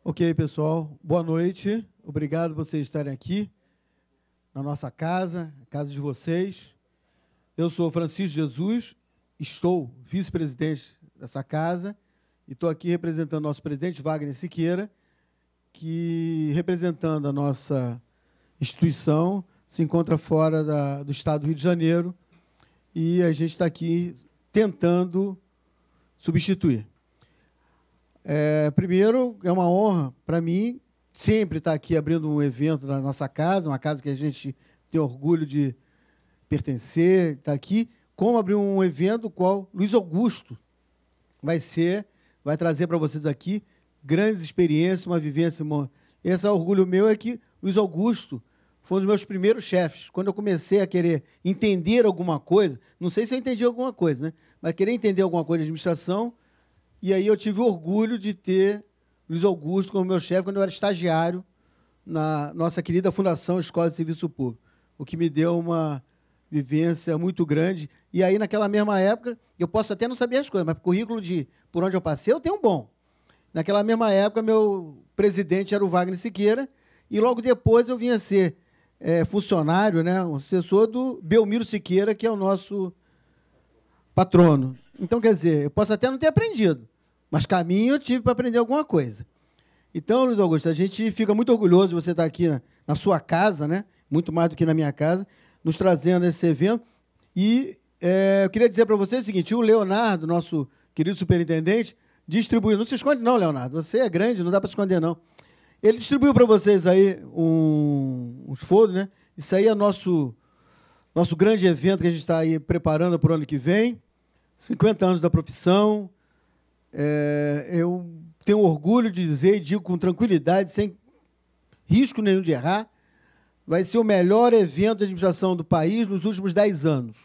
Ok, pessoal. Boa noite. Obrigado por vocês estarem aqui na nossa casa, a casa de vocês. Eu sou Francisco Jesus, estou vice-presidente dessa casa e estou aqui representando o nosso presidente, Wagner Siqueira, que, representando a nossa instituição, se encontra fora do estado do Rio de Janeiro e a gente está aqui tentando substituir. Primeiro, é uma honra para mim sempre estar aqui abrindo um evento na nossa casa, uma casa que a gente tem orgulho de pertencer, estar aqui, como abrir um evento qual Luiz Augusto vai trazer para vocês aqui grandes experiências, uma vivência. Esse orgulho meu é que Luiz Augusto foi um dos meus primeiros chefes. Quando eu comecei a querer entender alguma coisa, não sei se eu entendi alguma coisa, né? Mas querer entender alguma coisa de administração, e aí eu tive orgulho de ter Luiz Augusto como meu chefe quando eu era estagiário na nossa querida Fundação Escola de Serviço Público, o que me deu uma vivência muito grande. E aí, naquela mesma época, eu posso até não saber as coisas, mas o currículo por onde eu passei, eu tenho um bom. Naquela mesma época, meu presidente era o Wagner Siqueira, e logo depois eu vim a ser funcionário, né, um assessor do Belmiro Siqueira, que é o nosso patrono. Então, quer dizer, eu posso até não ter aprendido, mas caminho eu tive para aprender alguma coisa. Então, Luiz Augusto, a gente fica muito orgulhoso de você estar aqui na sua casa, né? Muito mais do que na minha casa, nos trazendo esse evento. E eu queria dizer para você o seguinte, o Leonardo, nosso querido superintendente, distribuiu... Não se esconde não, Leonardo, você é grande, não dá para esconder não. Ele distribuiu para vocês aí uns folder, né? Isso aí é nosso grande evento que a gente está aí preparando para o ano que vem. 50 anos da profissão. Eu tenho orgulho de dizer, e digo com tranquilidade, sem risco nenhum de errar, vai ser o melhor evento de administração do país nos últimos 10 anos.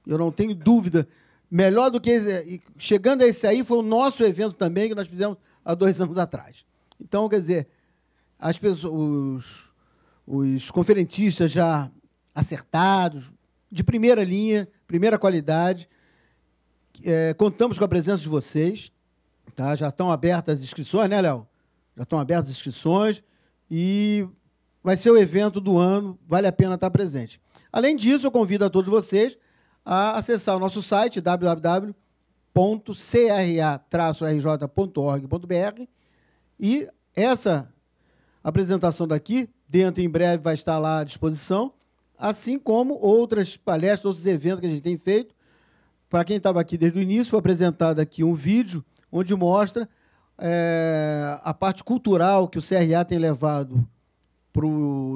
Eu não tenho dúvida. Melhor do que esse, chegando a esse aí, foi o nosso evento também, que nós fizemos há 2 anos atrás. Então, quer dizer, as pessoas, os conferentistas já acertados, de primeira linha, primeira qualidade. Contamos com a presença de vocês. Tá? Já estão abertas as inscrições, né, Léo? Já estão abertas as inscrições e vai ser o evento do ano, vale a pena estar presente. Além disso, eu convido a todos vocês a acessar o nosso site, www.cra-rj.org.br, e essa apresentação daqui, em breve, vai estar lá à disposição, assim como outras palestras, outros eventos que a gente tem feito. Para quem estava aqui desde o início, foi apresentado aqui um vídeo onde mostra a parte cultural que o CRA tem levado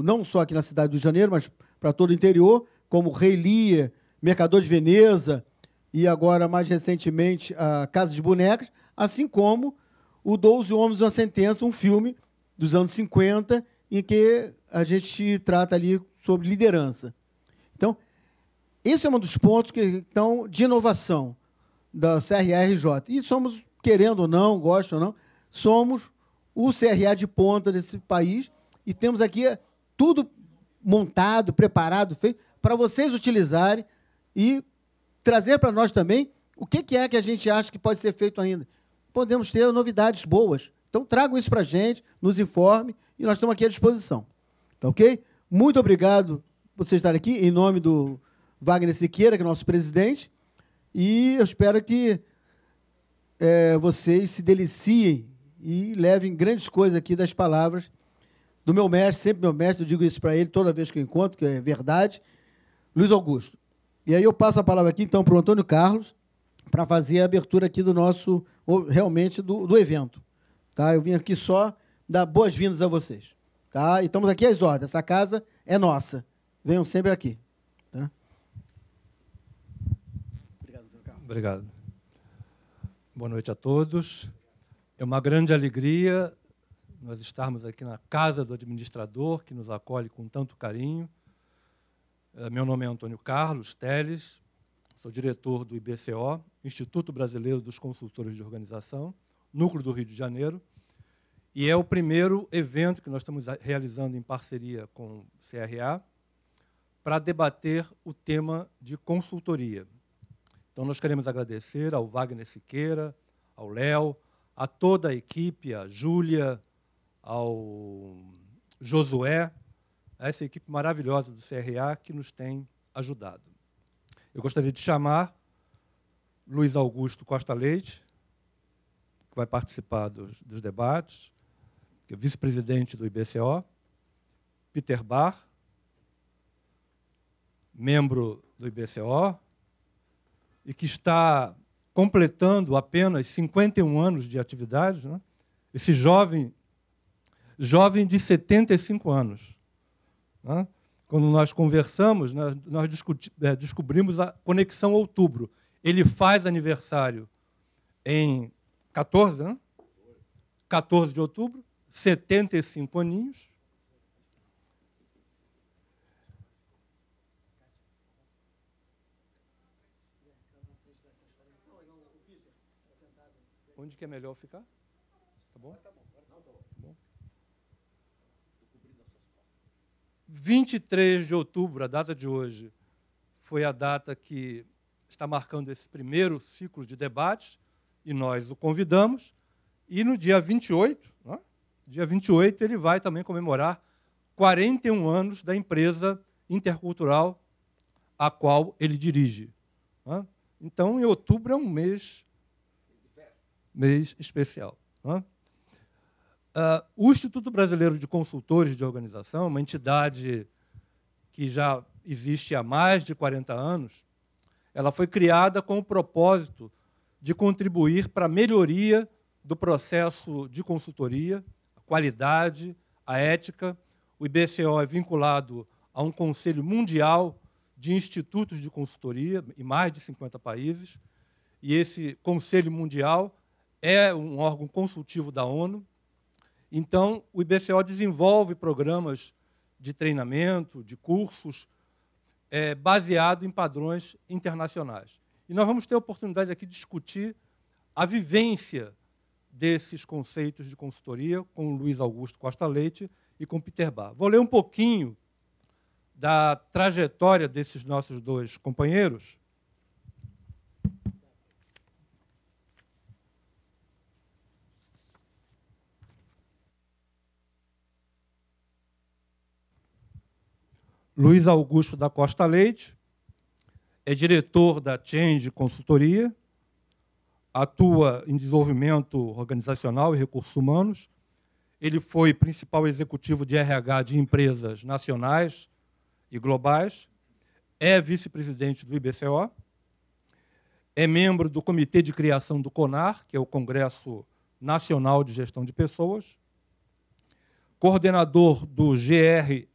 não só aqui na cidade do Rio de Janeiro, mas para todo o interior, como Rei Lear, Mercador de Veneza e agora, mais recentemente, a Casa de Bonecas, assim como o 12 Homens e uma Sentença, um filme dos anos 50, em que a gente trata ali sobre liderança. Então, esse é um dos pontos que estão de inovação da CRA-RJ. E somos, querendo ou não, gosto ou não, somos o CRA de ponta desse país e temos aqui tudo montado, preparado, feito, para vocês utilizarem e trazer para nós também o que é que a gente acha que pode ser feito ainda. Podemos ter novidades boas. Então, tragam isso para a gente, nos informe, e nós estamos aqui à disposição. Tá ok? Muito obrigado por vocês estarem aqui, em nome do Wagner Siqueira, que é nosso presidente, e eu espero que vocês se deliciem e levem grandes coisas aqui das palavras do meu mestre, sempre meu mestre, eu digo isso para ele toda vez que eu encontro, que é verdade, Luiz Augusto. E aí eu passo a palavra aqui, então, para o Antônio Carlos, para fazer a abertura aqui do nosso, realmente, do evento. Tá? Eu vim aqui só dar boas-vindas a vocês. Tá? E estamos aqui às ordens, essa casa é nossa. Venham sempre aqui. Tá? Obrigado, Antônio Carlos. Obrigado. Boa noite a todos. É uma grande alegria nós estarmos aqui na casa do administrador, que nos acolhe com tanto carinho. Meu nome é Antônio Carlos Teles, sou diretor do IBCO, Instituto Brasileiro dos Consultores de Organização, Núcleo do Rio de Janeiro, e é o primeiro evento que nós estamos realizando em parceria com o CRA para debater o tema de consultoria. Então, nós queremos agradecer ao Wagner Siqueira, ao Léo, a toda a equipe, a Júlia, ao Josué, a essa equipe maravilhosa do CRA que nos tem ajudado. Eu gostaria de chamar Luiz Augusto Costa Leite, que vai participar dos debates, que é vice-presidente do IBCO, Peter Barr, membro do IBCO, e que está completando apenas 51 anos de atividade, né? Esse jovem de 75 anos. Né? Quando nós conversamos, nós descobrimos a conexão outubro. Ele faz aniversário em 14, né? 14 de outubro, 75 aninhos. Onde que é melhor ficar? Tá bom? Tá bom. 23 de outubro, a data de hoje, foi a data que está marcando esse primeiro ciclo de debates, e nós o convidamos. E no dia 28, né, dia 28, ele vai também comemorar 41 anos da empresa intercultural a qual ele dirige. Né? Então, em outubro é um mês especial. Né? O Instituto Brasileiro de Consultores de Organização, uma entidade que já existe há mais de 40 anos, ela foi criada com o propósito de contribuir para a melhoria do processo de consultoria, a qualidade, a ética. O IBCO é vinculado a um Conselho Mundial de Institutos de Consultoria, em mais de 50 países, e esse Conselho Mundial é um órgão consultivo da ONU. Então, o IBCO desenvolve programas de treinamento, de cursos, baseado em padrões internacionais. E nós vamos ter a oportunidade aqui de discutir a vivência desses conceitos de consultoria com o Luiz Augusto Costa Leite e com Peter Barr. Vou ler um pouquinho da trajetória desses nossos dois companheiros. Luiz Augusto da Costa Leite é diretor da Change Consultoria, atua em desenvolvimento organizacional e recursos humanos. Ele foi principal executivo de RH de empresas nacionais e globais, é vice-presidente do IBCO, é membro do Comitê de Criação do CONAR, que é o Congresso Nacional de Gestão de Pessoas, coordenador do GRHRI,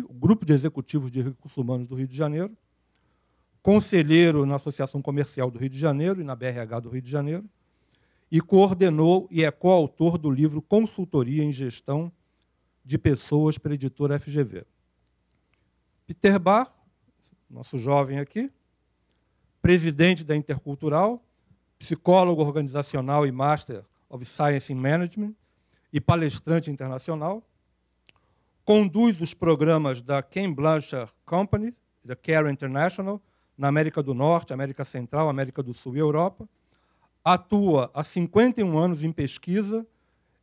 o Grupo de Executivos de Recursos Humanos do Rio de Janeiro, conselheiro na Associação Comercial do Rio de Janeiro e na BRH do Rio de Janeiro, e coordenou e é coautor do livro Consultoria em Gestão de Pessoas pela editora FGV. Peter Barr, nosso jovem aqui, presidente da Intercultural, psicólogo organizacional e Master of Science in Management e palestrante internacional, conduz os programas da Ken Blanchard Company, da Care International, na América do Norte, América Central, América do Sul e Europa. Atua há 51 anos em pesquisa,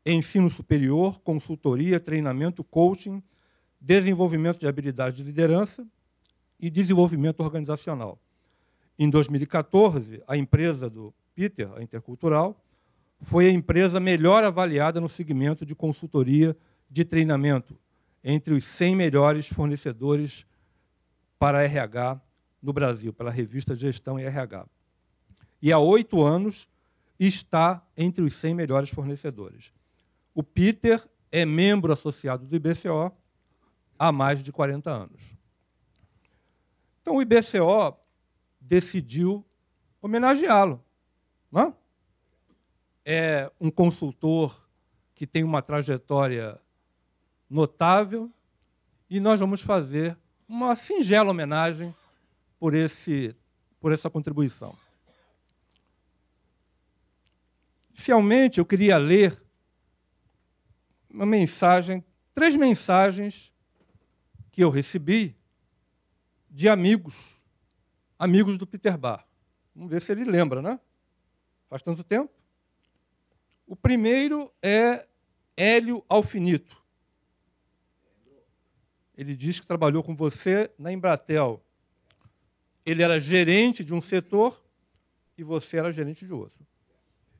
ensino superior, consultoria, treinamento, coaching, desenvolvimento de habilidades de liderança e desenvolvimento organizacional. Em 2014, a empresa do Peter, a Intercultural, foi a empresa melhor avaliada no segmento de consultoria de treinamento, entre os 100 melhores fornecedores para RH no Brasil, pela revista Gestão e RH. E há 8 anos está entre os 100 melhores fornecedores. O Peter é membro associado do IBCO há mais de 40 anos. Então, o IBCO decidiu homenageá-lo. Não? É um consultor que tem uma trajetória notável e nós vamos fazer uma singela homenagem por essa contribuição. Inicialmente, eu queria ler uma mensagem, 3 mensagens que eu recebi de amigos do Peter Barr. Vamos ver se ele lembra, né? Faz tanto tempo. O primeiro é Hélio Alfinito. Ele diz que trabalhou com você na Embratel. Ele era gerente de um setor e você era gerente de outro.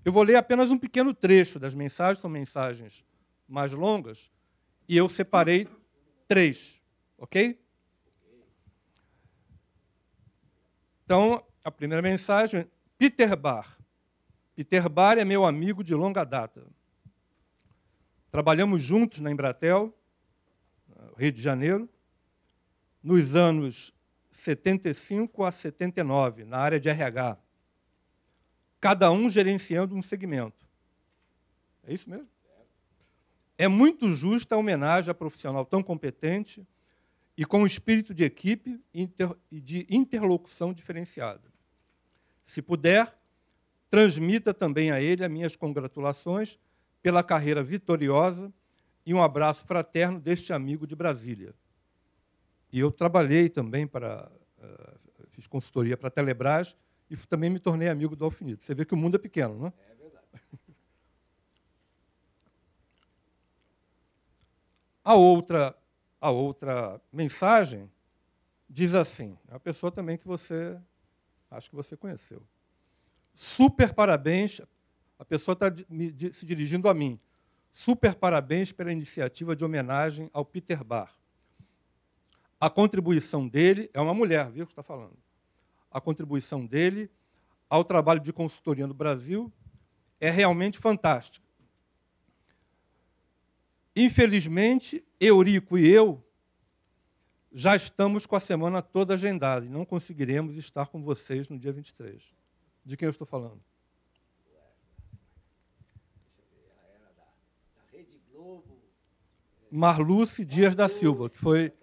Eu vou ler apenas um pequeno trecho das mensagens, são mensagens mais longas, e eu separei 3, ok? Então, a primeira mensagem, Peter Bar. Peter Bar é meu amigo de longa data. Trabalhamos juntos na Embratel, Rio de Janeiro, nos anos 75 a 79, na área de RH. Cada um gerenciando um segmento. É isso mesmo? É muito justa a homenagem a profissional tão competente e com espírito de equipe e de interlocução diferenciada. Se puder, transmita também a ele as minhas congratulações pela carreira vitoriosa e um abraço fraterno deste amigo de Brasília. E eu trabalhei também fiz consultoria para a Telebrás e também me tornei amigo do Alfinito. Você vê que o mundo é pequeno, não é? É verdade. A outra mensagem diz assim, é uma pessoa também que acho que você conheceu. Super parabéns, a pessoa está se dirigindo a mim. Super parabéns pela iniciativa de homenagem ao Peter Bar. A contribuição dele, é uma mulher, viu o que está falando? A contribuição dele ao trabalho de consultoria no Brasil é realmente fantástica. Infelizmente, Eurico e eu já estamos com a semana toda agendada e não conseguiremos estar com vocês no dia 23. De quem eu estou falando? Marluce Dias da Silva, que foi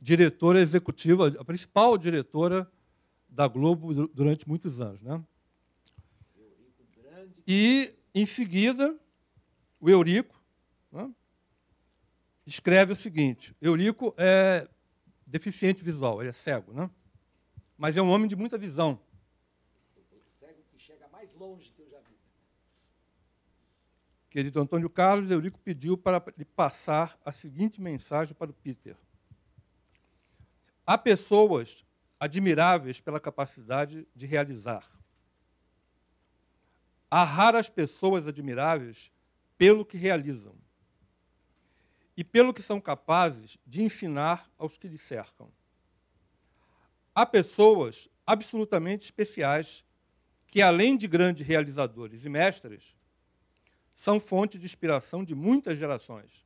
diretora executiva, a principal diretora da Globo durante muitos anos, né? E, em seguida, o Eurico, né, escreve o seguinte, Eurico é deficiente visual, ele é cego, né? Mas é um homem de muita visão. Cego que chega mais longe que eu já vi. Querido Antônio Carlos, Eurico pediu para lhe passar a seguinte mensagem para o Peter. Há pessoas admiráveis pela capacidade de realizar. Há raras pessoas admiráveis pelo que realizam e pelo que são capazes de ensinar aos que lhe cercam. Há pessoas absolutamente especiais que, além de grandes realizadores e mestres, são fonte de inspiração de muitas gerações.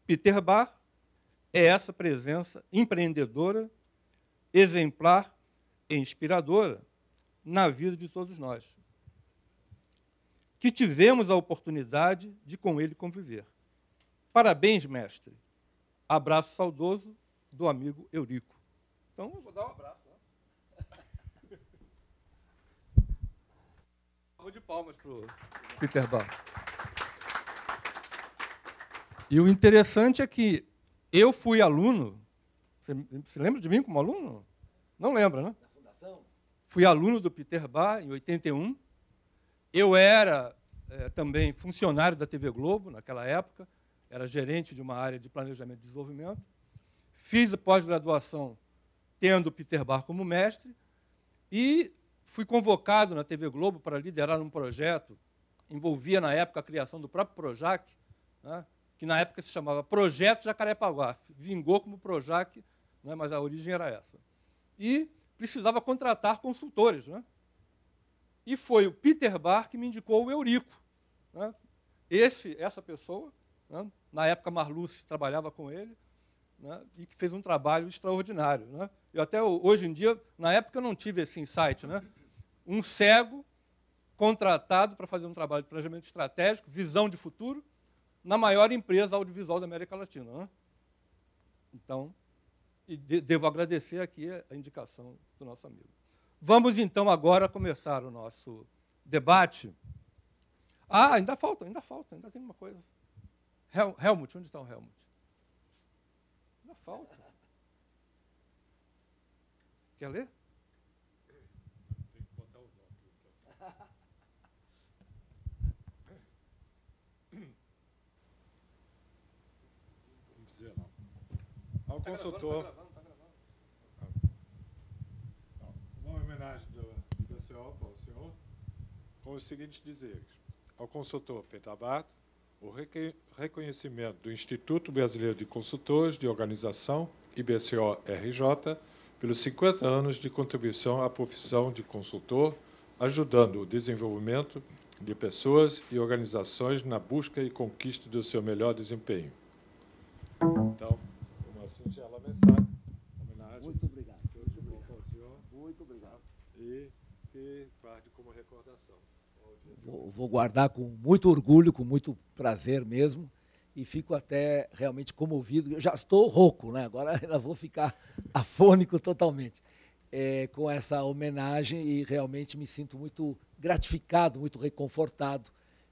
Peter Bar é essa presença empreendedora, exemplar e inspiradora na vida de todos nós, que tivemos a oportunidade de com ele conviver. Parabéns, mestre. Abraço saudoso do amigo Eurico. Então, eu vou dar um abraço. Né? Vou de palmas para o Peter Bar. E o interessante é que eu fui aluno. Você lembra de mim como aluno? Não lembra, né? Na fundação? Fui aluno do Peter Bar em 81. Eu era também funcionário da TV Globo naquela época. Era gerente de uma área de planejamento e desenvolvimento. Fiz a pós-graduação tendo o Peter Bar como mestre e fui convocado na TV Globo para liderar um projeto, envolvia na época a criação do próprio Projac, né, que na época se chamava Projeto Jacarepaguá, vingou como Projac, né, mas a origem era essa. E precisava contratar consultores. Né? E foi o Peter Bar que me indicou o Eurico. Né? Essa pessoa, né, na época Marluce trabalhava com ele, né, e que fez um trabalho extraordinário. Né? Eu até hoje em dia, na época eu não tive esse insight, né? Um cego contratado para fazer um trabalho de planejamento estratégico, visão de futuro, na maior empresa audiovisual da América Latina. Né? Então, devo agradecer aqui a indicação do nosso amigo. Vamos, então, agora começar o nosso debate. Ah, ainda ainda tem uma coisa. Helmut, onde está o Helmut? Ainda falta. Quer ler? Tem que botar os óculos. consultor. Uma homenagem do IBCO para o senhor, com os seguintes dizeres. Ao consultor Peter Abbott, o reconhecimento do Instituto Brasileiro de Consultores de Organização, IBCO-RJ, pelos 50 anos de contribuição à profissão de consultor, ajudando o desenvolvimento de pessoas e organizações na busca e conquista do seu melhor desempenho. Então, uma singela mensagem, homenagem. Muito obrigado. Tudo de bom para o senhor. Muito obrigado. E que guarde como recordação. Vou guardar com muito orgulho, com muito prazer mesmo, e fico até realmente comovido. Eu já estou rouco, né? Agora ainda vou ficar afônico totalmente com essa homenagem e realmente me sinto muito gratificado, muito reconfortado.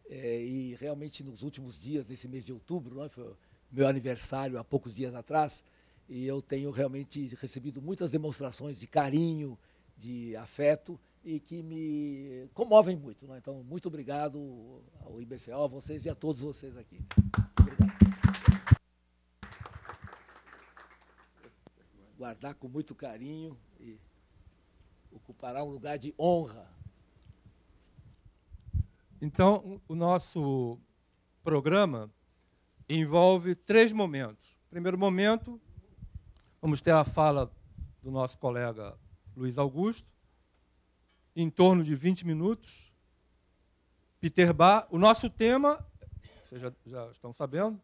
E realmente nos últimos dias, nesse mês de outubro, né, foi meu aniversário há poucos dias atrás, e eu tenho realmente recebido muitas demonstrações de carinho, de afeto, e que me comovem muito. Né? Então, muito obrigado ao IBCO, a vocês e a todos vocês aqui. Obrigado. Guardar com muito carinho e ocupará um lugar de honra. Então, o nosso programa envolve 3 momentos. Primeiro momento, vamos ter a fala do nosso colega Luiz Augusto, em torno de 20 minutos. Peter Bar, o nosso tema, vocês já estão sabendo,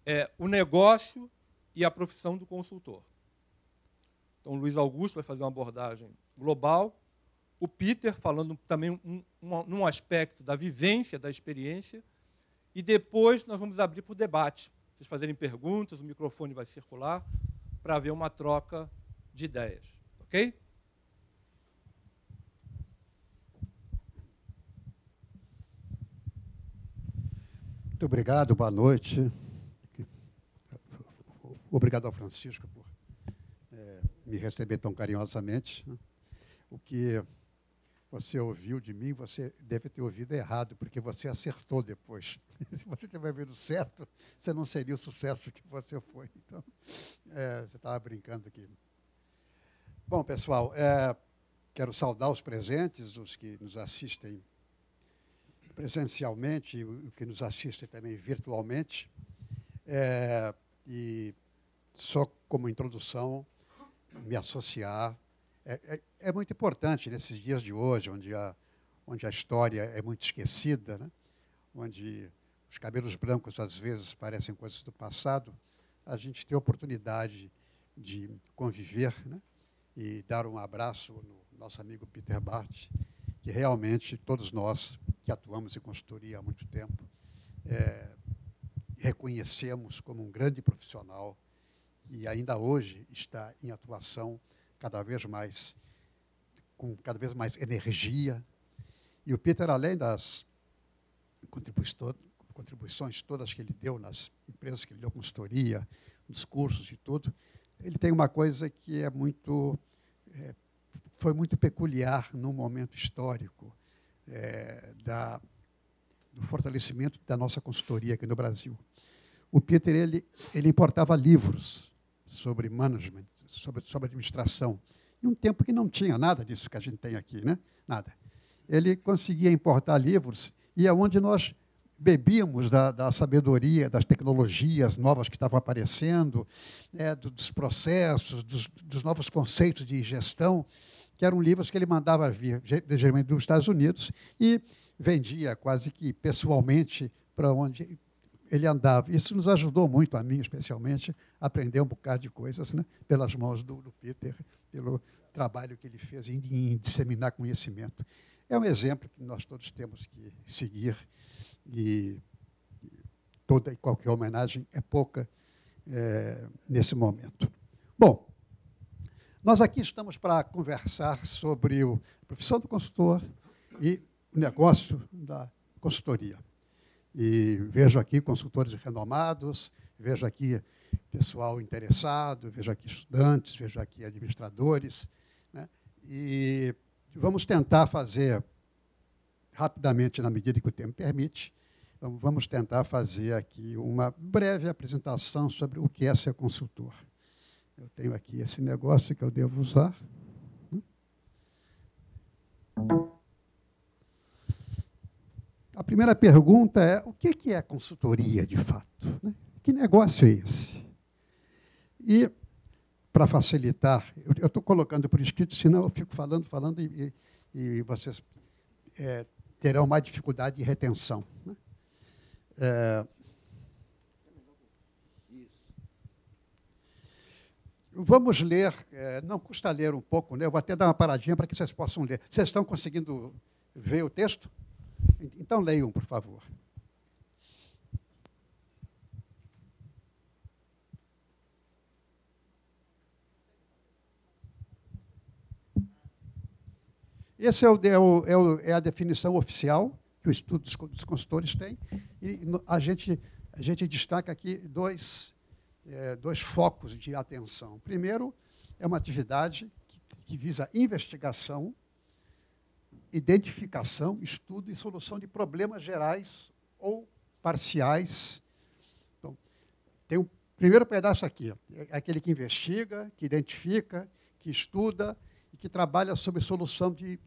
é o negócio e a profissão do consultor. Então, o Luiz Augusto vai fazer uma abordagem global, o Peter falando também num aspecto da vivência, da experiência, e depois nós vamos abrir para o debate. Vocês fazerem perguntas, o microfone vai circular para haver uma troca de ideias. Ok? Muito obrigado, boa noite. Obrigado ao Francisco por me receber tão carinhosamente. O que você ouviu de mim, você deve ter ouvido errado, porque você acertou depois. Se você tivesse ouvido certo, você não seria o sucesso que você foi. Então, você estava brincando aqui. Bom, pessoal, quero saudar os presentes, os que nos assistem presencialmente e os que nos assistem também virtualmente. E só como introdução, me associar. É muito importante nesses dias de hoje, onde a história é muito esquecida, né? Onde os cabelos brancos às vezes parecem coisas do passado, a gente ter a oportunidade de conviver, né? E dar um abraço no nosso amigo Peter Bart, que realmente todos nós que atuamos em consultoria há muito tempo reconhecemos como um grande profissional e ainda hoje está em atuação com cada vez mais energia. E o Peter, além das contribuições todas que ele deu nas empresas que ele deu consultoria, nos cursos e tudo, ele tem uma coisa que foi muito peculiar num momento histórico do fortalecimento da nossa consultoria aqui no Brasil. O Peter, ele importava livros sobre management, sobre administração, em um tempo que não tinha nada disso que a gente tem aqui, né? Nada. Ele conseguia importar livros e é onde nós bebíamos da sabedoria, das tecnologias novas que estavam aparecendo, dos processos, dos novos conceitos de gestão, que eram livros que ele mandava vir, geralmente dos Estados Unidos, e vendia quase que pessoalmente para onde ele andava. Isso nos ajudou muito, a mim especialmente, a aprender um bocado de coisas, né? Pelas mãos do Peter, pelo trabalho que ele fez em disseminar conhecimento. É um exemplo que nós todos temos que seguir, e toda e qualquer homenagem é pouca nesse momento. Bom, nós aqui estamos para conversar sobre a profissão do consultor e o negócio da consultoria. E vejo aqui consultores renomados, vejo aqui pessoal interessado, vejo aqui estudantes, vejo aqui administradores, né? E vamos tentar fazer, rapidamente, na medida que o tempo permite, vamos tentar fazer aqui uma breve apresentação sobre o que é ser consultor. Eu tenho aqui esse negócio que eu devo usar. A primeira pergunta é, o que é consultoria, de fato? Que negócio é esse? E, para facilitar, eu estou colocando por escrito, senão eu fico falando e vocês terão mais dificuldade de retenção. Vamos ler, não custa ler um pouco, né? Eu vou até dar uma paradinha para que vocês possam ler. Vocês estão conseguindo ver o texto? Então, leiam, por favor. Essa é a definição oficial que o estudo dos consultores tem. E a gente destaca aqui dois focos de atenção. Primeiro, é uma atividade que visa investigação, identificação, estudo e solução de problemas gerais ou parciais. Então, tem um primeiro pedaço aqui, é aquele que investiga, que identifica, que estuda e que trabalha sobre solução de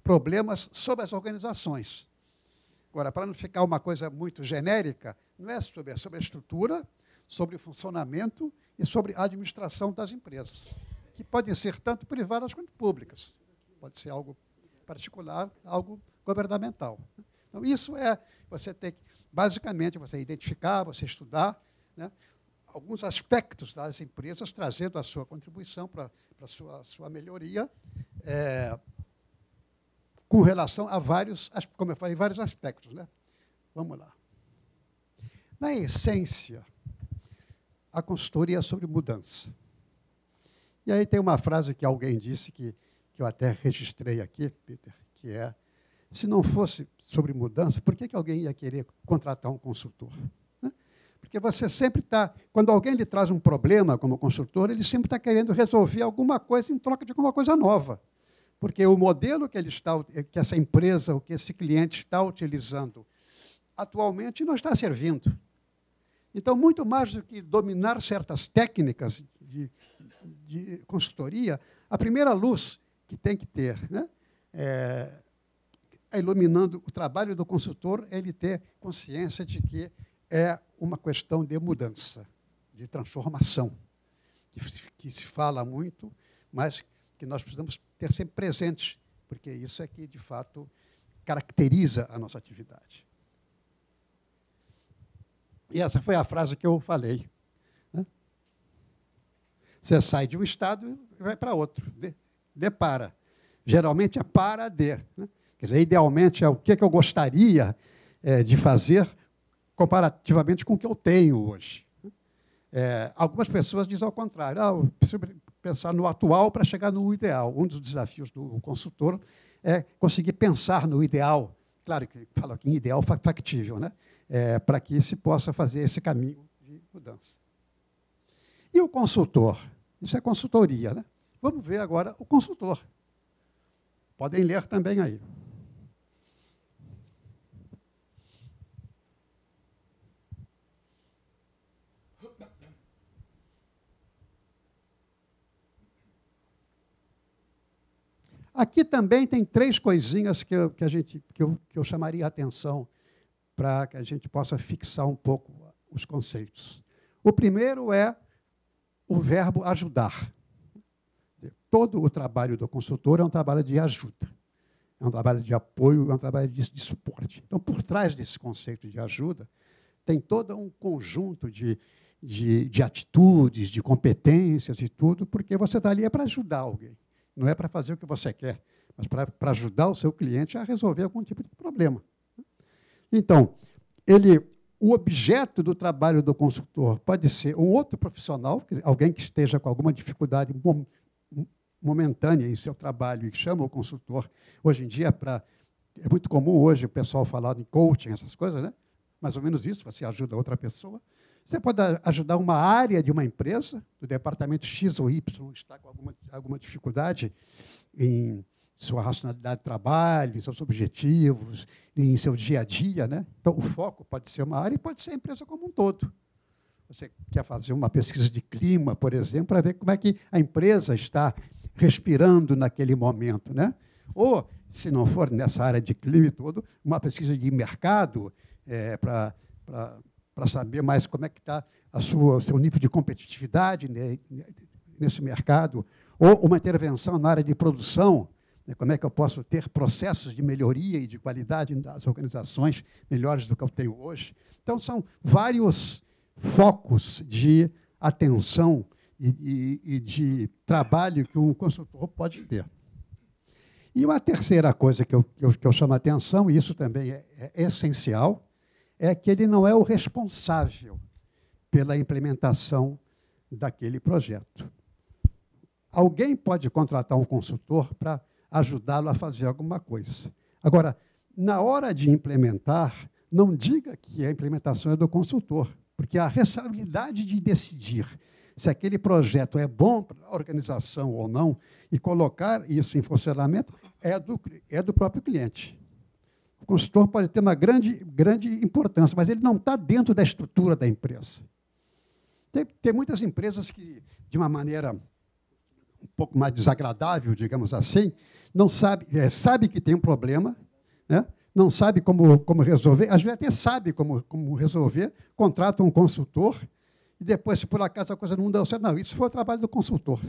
problemas sobre as organizações. Agora, para não ficar uma coisa muito genérica, não é sobre a estrutura, sobre o funcionamento e sobre a administração das empresas, que podem ser tanto privadas quanto públicas. Pode ser algo particular, algo governamental. Então, isso você tem que, basicamente, você identificar, você estudar, né, alguns aspectos das empresas, trazendo a sua contribuição para a sua melhoria, com relação a vários, como eu falei, vários aspectos. Né? Vamos lá. Na essência, a consultoria é sobre mudança. E aí tem uma frase que alguém disse, que eu até registrei aqui, Peter, que é, se não fosse sobre mudança, por que alguém ia querer contratar um consultor? Né? Porque você sempre está, quando alguém lhe traz um problema como consultor, ele sempre está querendo resolver alguma coisa em troca de alguma coisa nova. Porque o modelo que essa empresa, ou que esse cliente está utilizando atualmente não está servindo. Então, muito mais do que dominar certas técnicas de consultoria, a primeira luz que tem que ter, né, iluminando o trabalho do consultor, ele ter consciência de que é uma questão de mudança, de transformação, que se fala muito, mas que nós precisamos ter sempre presentes, porque isso é que, de fato, caracteriza a nossa atividade. E essa foi a frase que eu falei. Né? Você sai de um estado e vai para outro. Depara. Geralmente é para de. Né? Quer dizer, idealmente é o que eu gostaria de fazer comparativamente com o que eu tenho hoje. Algumas pessoas dizem ao contrário. Eu preciso pensar no atual para chegar no ideal. Um dos desafios do consultor é conseguir pensar no ideal. Claro que falo aqui em ideal factível, né? Para que se possa fazer esse caminho de mudança. E o consultor? Isso é consultoria, né? Vamos ver agora o consultor. Podem ler também aí. Aqui também tem três coisinhas que eu chamaria a atenção para que a gente possa fixar um pouco os conceitos. O primeiro é o verbo ajudar. Todo o trabalho do consultor é um trabalho de ajuda, é um trabalho de apoio, é um trabalho de suporte. Então, por trás desse conceito de ajuda, tem todo um conjunto de atitudes, de competências e tudo, porque você está ali para ajudar alguém. Não é para fazer o que você quer, mas para ajudar o seu cliente a resolver algum tipo de problema. Então, o objeto do trabalho do consultor pode ser um outro profissional, alguém que esteja com alguma dificuldade momentânea em seu trabalho e chama o consultor. Hoje em dia, é muito comum hoje o pessoal falar em coaching, essas coisas, né? Mais ou menos isso, você ajuda outra pessoa. Você pode ajudar uma área de uma empresa, do departamento X ou Y, está com alguma dificuldade em sua racionalidade de trabalho, em seus objetivos, em seu dia a dia. Né? Então, o foco pode ser uma área e pode ser a empresa como um todo. Você quer fazer uma pesquisa de clima, por exemplo, para ver como é que a empresa está respirando naquele momento, né? Ou, se não for nessa área de clima e tudo, uma pesquisa de mercado para saber mais como é que está o seu nível de competitividade, né, nesse mercado, ou uma intervenção na área de produção, né, como é que eu posso ter processos de melhoria e de qualidade das organizações melhores do que eu tenho hoje. Então, são vários focos de atenção e de trabalho que um consultor pode ter. E uma terceira coisa que eu chamo a atenção, e isso também é essencial, é que ele não é o responsável pela implementação daquele projeto. Alguém pode contratar um consultor para ajudá-lo a fazer alguma coisa. Agora, na hora de implementar, não diga que a implementação é do consultor, porque a responsabilidade de decidir se aquele projeto é bom para a organização ou não, e colocar isso em funcionamento, é do próprio cliente. O consultor pode ter uma grande importância, mas ele não está dentro da estrutura da empresa. Tem muitas empresas que, de uma maneira um pouco mais desagradável, digamos assim, não sabe que tem um problema, né? Não sabe como resolver, às vezes até sabe como resolver, contrata um consultor, e depois, se por acaso a coisa não deu certo, não, isso foi o trabalho do consultor.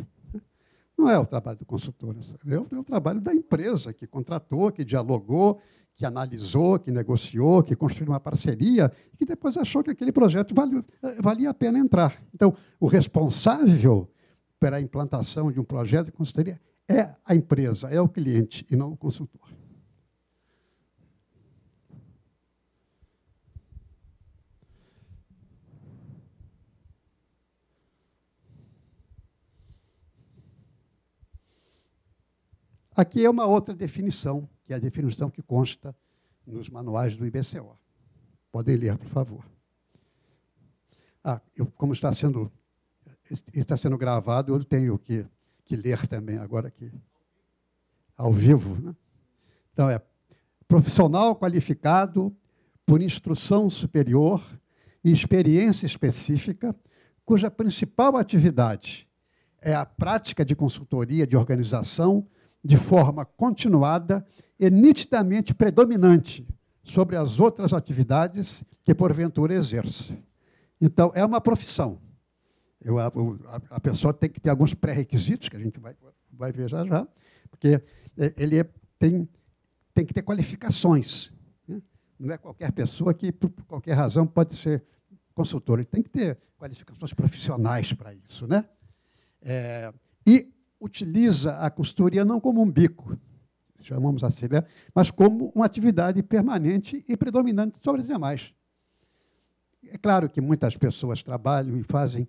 Não é o trabalho do consultor, é o trabalho da empresa que contratou, que dialogou, que analisou, que negociou, que construiu uma parceria, e que depois achou que aquele projeto valia a pena entrar. Então, o responsável pela implantação de um projeto de consultoria é a empresa, é o cliente, e não o consultor. Aqui é uma outra definição, que é a definição que consta nos manuais do IBCO. Podem ler, por favor. Como está sendo gravado, eu tenho que ler também agora aqui, ao vivo, né? Então, profissional qualificado por instrução superior e experiência específica, cuja principal atividade é a prática de consultoria de organização de forma continuada e nitidamente predominante sobre as outras atividades que, porventura, exerce. Então, é uma profissão. A pessoa tem que ter alguns pré-requisitos, que a gente vai ver já, porque ele tem que ter qualificações, né? Não é qualquer pessoa que, por qualquer razão, pode ser consultor. Ele tem que ter qualificações profissionais para isso, né? E utiliza a consultoria não como um bico, chamamos assim, né? Mas como uma atividade permanente e predominante sobre as demais. É claro que muitas pessoas trabalham e fazem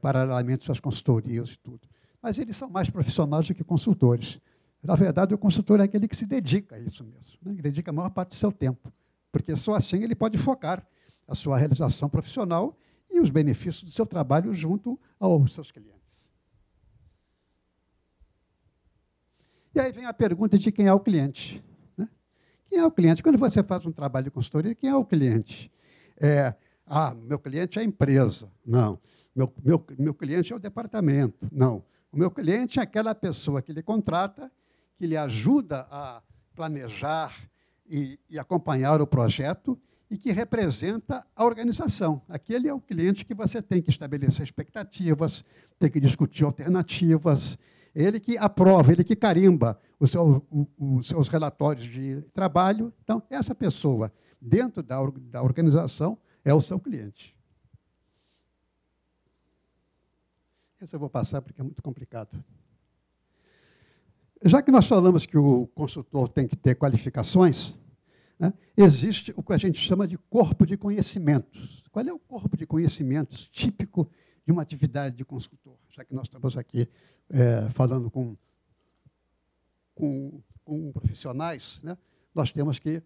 paralelamente suas consultorias e tudo, mas eles são mais profissionais do que consultores. Na verdade, o consultor é aquele que se dedica a isso mesmo, né? Ele dedica a maior parte do seu tempo, porque só assim ele pode focar a sua realização profissional e os benefícios do seu trabalho junto aos seus clientes. E aí vem a pergunta de quem é o cliente, né? Quem é o cliente? Quando você faz um trabalho de consultoria, quem é o cliente? Meu cliente é a empresa. Não. Meu cliente é o departamento. Não. O meu cliente é aquela pessoa que ele contrata, que lhe ajuda a planejar e acompanhar o projeto e que representa a organização. Aquele é o cliente que você tem que estabelecer expectativas, tem que discutir alternativas, ele que aprova, ele que carimba os seus relatórios de trabalho. Então, essa pessoa, dentro da organização, é o seu cliente. Esse eu vou passar porque é muito complicado. Já que nós falamos que o consultor tem que ter qualificações, né, existe o que a gente chama de corpo de conhecimentos. Qual é o corpo de conhecimentos típico de uma atividade de consultor? Já que nós estamos aqui falando com profissionais, né, nós temos que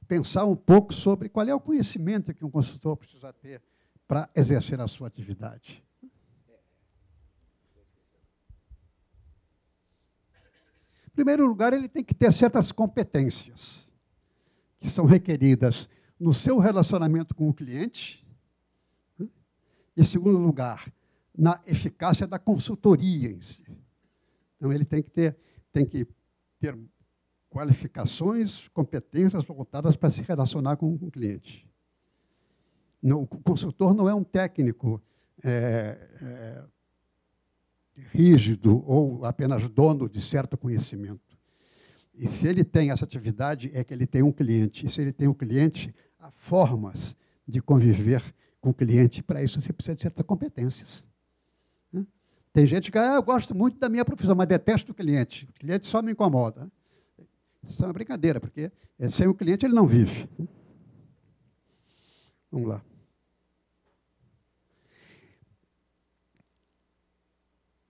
pensar um pouco sobre qual é o conhecimento que um consultor precisa ter para exercer a sua atividade. Em primeiro lugar, ele tem que ter certas competências que são requeridas no seu relacionamento com o cliente, Em segundo lugar, na eficácia da consultoria em si. Então, ele tem que ter qualificações, competências voltadas para se relacionar com o cliente. O consultor não é um técnico rígido ou apenas dono de certo conhecimento. E se ele tem essa atividade, é que ele tem um cliente. E se ele tem um cliente, há formas de conviver com o cliente. Para isso, você precisa de certas competências. Tem gente que eu gosto muito da minha profissão, mas detesto o cliente. O cliente só me incomoda. Isso é uma brincadeira, porque sem o cliente ele não vive. Vamos lá.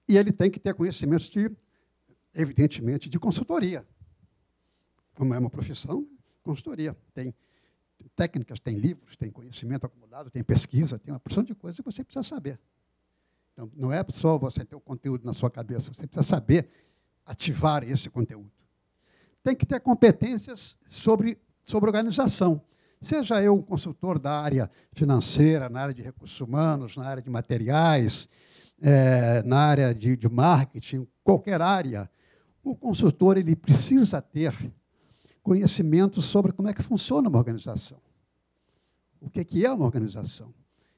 E ele tem que ter conhecimentos, evidentemente, de consultoria. Como é uma profissão, consultoria. Tem técnicas, tem livros, tem conhecimento acumulado, tem pesquisa, tem uma porção de coisas que você precisa saber. Então, não é só você ter o conteúdo na sua cabeça, você precisa saber ativar esse conteúdo. Tem que ter competências sobre organização. Seja eu um consultor da área financeira, na área de recursos humanos, na área de materiais, na área de marketing, qualquer área, o consultor ele precisa ter conhecimento sobre como é que funciona uma organização. O que é uma organização?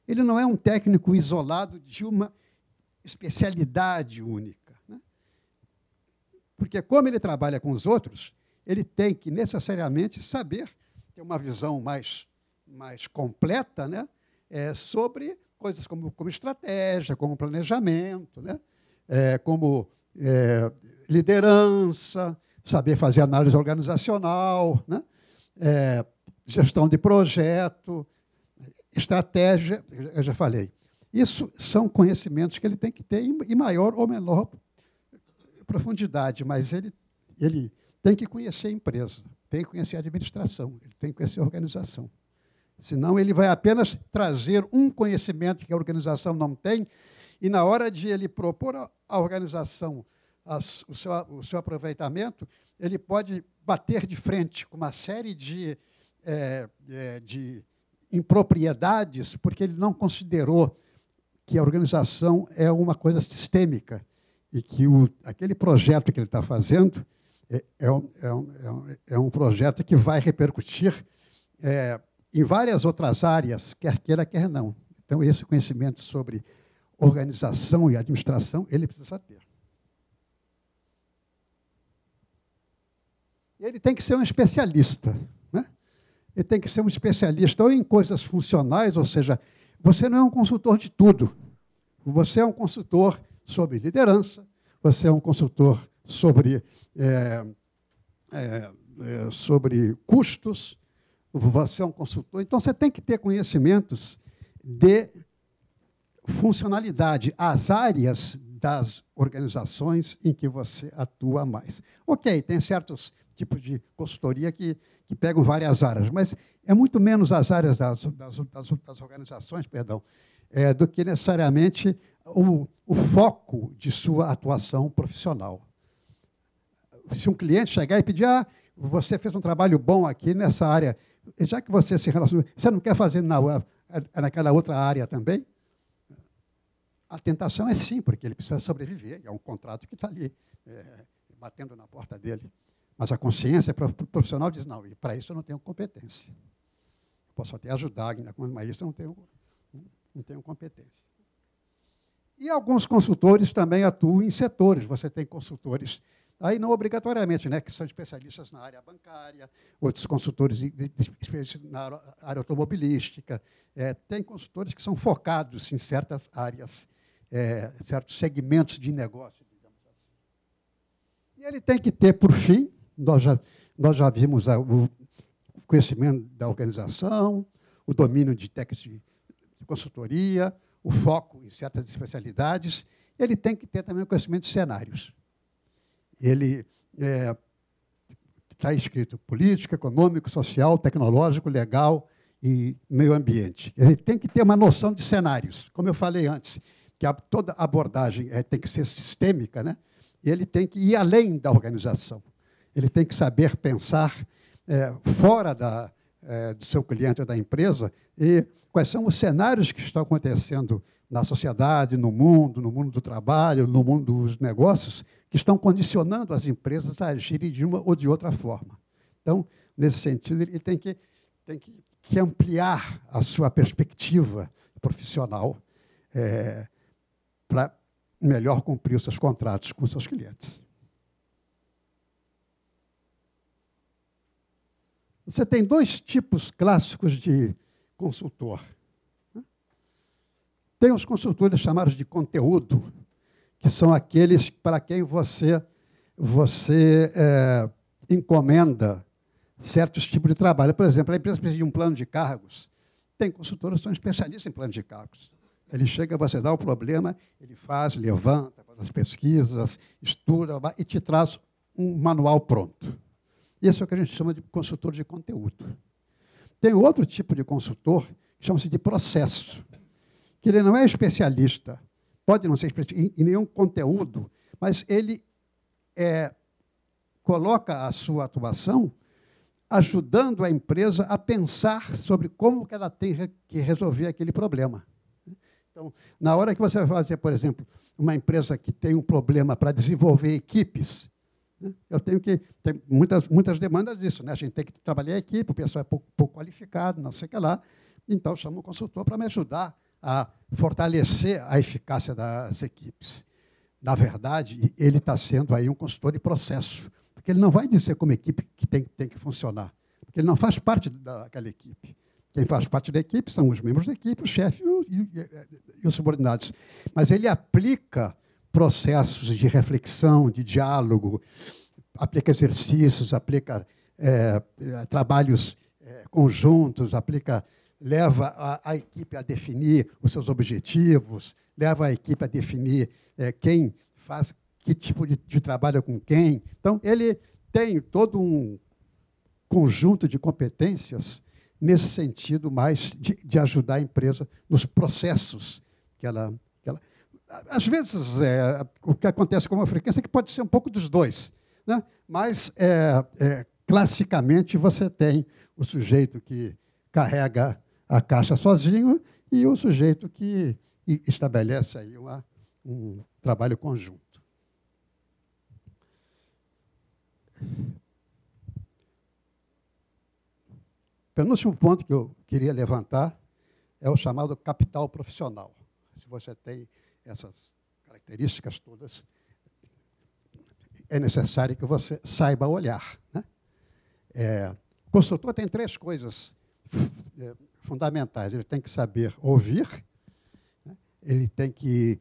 Ele não é um técnico isolado de uma especialidade única. Né? Porque, como ele trabalha com os outros, ele tem que necessariamente saber ter uma visão mais completa, né? Sobre coisas como estratégia, como planejamento, né? Como liderança, saber fazer análise organizacional, né? Gestão de projeto, estratégia, eu já falei. Isso são conhecimentos que ele tem que ter em maior ou menor profundidade, mas ele tem que conhecer a empresa, tem que conhecer a administração, ele tem que conhecer a organização. Senão, ele vai apenas trazer um conhecimento que a organização não tem, e, na hora de ele propor à organização o seu aproveitamento, ele pode bater de frente com uma série de impropriedades, porque ele não considerou que a organização é uma coisa sistêmica e que aquele projeto que ele está fazendo é um projeto que vai repercutir em várias outras áreas, quer queira, quer não. Então, esse conhecimento sobre organização e administração, ele precisa ter. Ele tem que ser um especialista. Né? Ele tem que ser um especialista ou em coisas funcionais, ou seja, você não é um consultor de tudo. Você é um consultor sobre liderança, você é um consultor sobre custos, você é um consultor. Então, você tem que ter conhecimentos de funcionalidade, as áreas das organizações em que você atua mais. Ok, tem certos tipos de consultoria que pegam várias áreas, mas é muito menos as áreas das organizações, do que necessariamente o foco de sua atuação profissional. Se um cliente chegar e pedir, você fez um trabalho bom aqui nessa área, já que você se relaciona, você não quer fazer naquela outra área também? A tentação é sim, porque ele precisa sobreviver, é um contrato que está ali, batendo na porta dele. Mas a consciência profissional diz, não, e para isso eu não tenho competência. Posso até ajudar, mas isso eu não tenho competência. E alguns consultores também atuam em setores. Você tem consultores, aí não obrigatoriamente, né, que são especialistas na área bancária, outros consultores na área automobilística. Tem consultores que são focados em certas áreas, certos segmentos de negócio, digamos assim. E ele tem que ter, por fim, nós já vimos o conhecimento da organização, o domínio de técnicas de consultoria, o foco em certas especialidades. Ele tem que ter também o conhecimento de cenários. Ele está escrito político, econômico, social, tecnológico, legal e meio ambiente. Ele tem que ter uma noção de cenários, como eu falei antes, que toda abordagem tem que ser sistêmica, né? E ele tem que ir além da organização. Ele tem que saber pensar fora do seu cliente ou da empresa e quais são os cenários que estão acontecendo na sociedade, no mundo do trabalho, no mundo dos negócios, que estão condicionando as empresas a agirem de uma ou de outra forma. Então, nesse sentido, ele tem que ampliar a sua perspectiva profissional para melhor cumprir os seus contratos com os seus clientes. Você tem dois tipos clássicos de consultor. Tem os consultores chamados de conteúdo, que são aqueles para quem você encomenda certos tipos de trabalho. Por exemplo, a empresa precisa de um plano de cargos. Tem consultores que são especialistas em plano de cargos. Ele chega, você dá o problema, ele faz, levanta, faz as pesquisas, estuda e te traz um manual pronto. Isso é o que a gente chama de consultor de conteúdo. Tem outro tipo de consultor, que chama-se de processo, que ele não é especialista, pode não ser especialista em nenhum conteúdo, mas ele coloca a sua atuação ajudando a empresa a pensar sobre como que ela tem que resolver aquele problema. Então, na hora que você vai fazer, por exemplo, uma empresa que tem um problema para desenvolver equipes, eu tenho muitas demandas disso, né? A gente tem que trabalhar a equipe, o pessoal é pouco qualificado, não sei o que lá. Então, chamo um consultor para me ajudar a fortalecer a eficácia das equipes. Na verdade, ele está sendo aí um consultor de processo, porque ele não vai dizer como a equipe que tem que funcionar, porque ele não faz parte daquela equipe. Quem faz parte da equipe são os membros da equipe, o chefe e os subordinados. Mas ele aplica processos de reflexão, de diálogo, aplica exercícios, aplica trabalhos conjuntos, leva a equipe a definir os seus objetivos, leva a equipe a definir quem faz que tipo de trabalho com quem. Então, ele tem todo um conjunto de competências nesse sentido mais de ajudar a empresa nos processos que ela... Às vezes, o que acontece com a frequência é que pode ser um pouco dos dois, né? Mas, classicamente, você tem o sujeito que carrega a caixa sozinho e o sujeito que estabelece aí um trabalho conjunto. O penúltimo ponto que eu queria levantar é o chamado capital profissional. Se você tem essas características todas, é necessário que você saiba olhar, né? O consultor tem três coisas fundamentais. Ele tem que saber ouvir, né? Ele tem que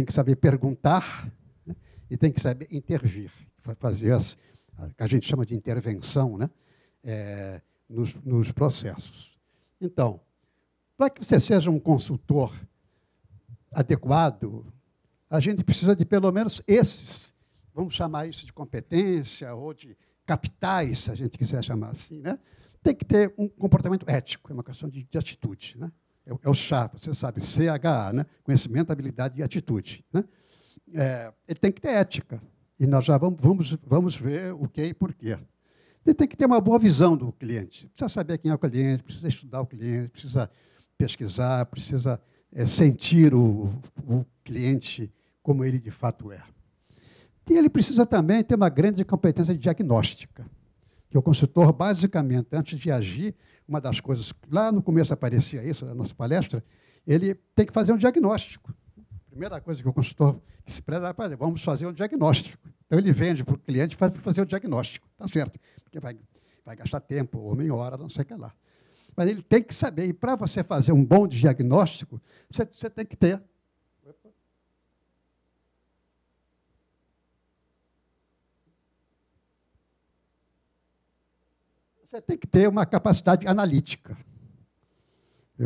saber perguntar, né? E tem que saber intervir, fazer que a gente chama de intervenção, né? Nos processos. Então, para que você seja um consultor adequado, a gente precisa de pelo menos esses, vamos chamar isso de competência ou de capitais, se a gente quiser chamar assim, né? Tem que ter um comportamento ético, é uma questão de atitude, né? É o chá, você sabe, CHA, né? Conhecimento, habilidade e atitude, né? Ele tem que ter ética, e nós já vamos ver o que e por quê. Ele tem que ter uma boa visão do cliente, precisa saber quem é o cliente, precisa estudar o cliente, precisa pesquisar, precisa sentir o cliente como ele de fato é. E ele precisa também ter uma grande competência diagnóstica, que o consultor, basicamente, antes de agir, uma das coisas, lá no começo aparecia isso, na nossa palestra, ele tem que fazer um diagnóstico. A primeira coisa que o consultor se prepara é fazer, vamos fazer um diagnóstico. Então, ele vende para o cliente para fazer o diagnóstico, tá certo? Porque vai gastar tempo, ou meia hora, não sei o que lá. Mas ele tem que saber, e para você fazer um bom diagnóstico, você tem que ter... Você tem que ter uma capacidade analítica.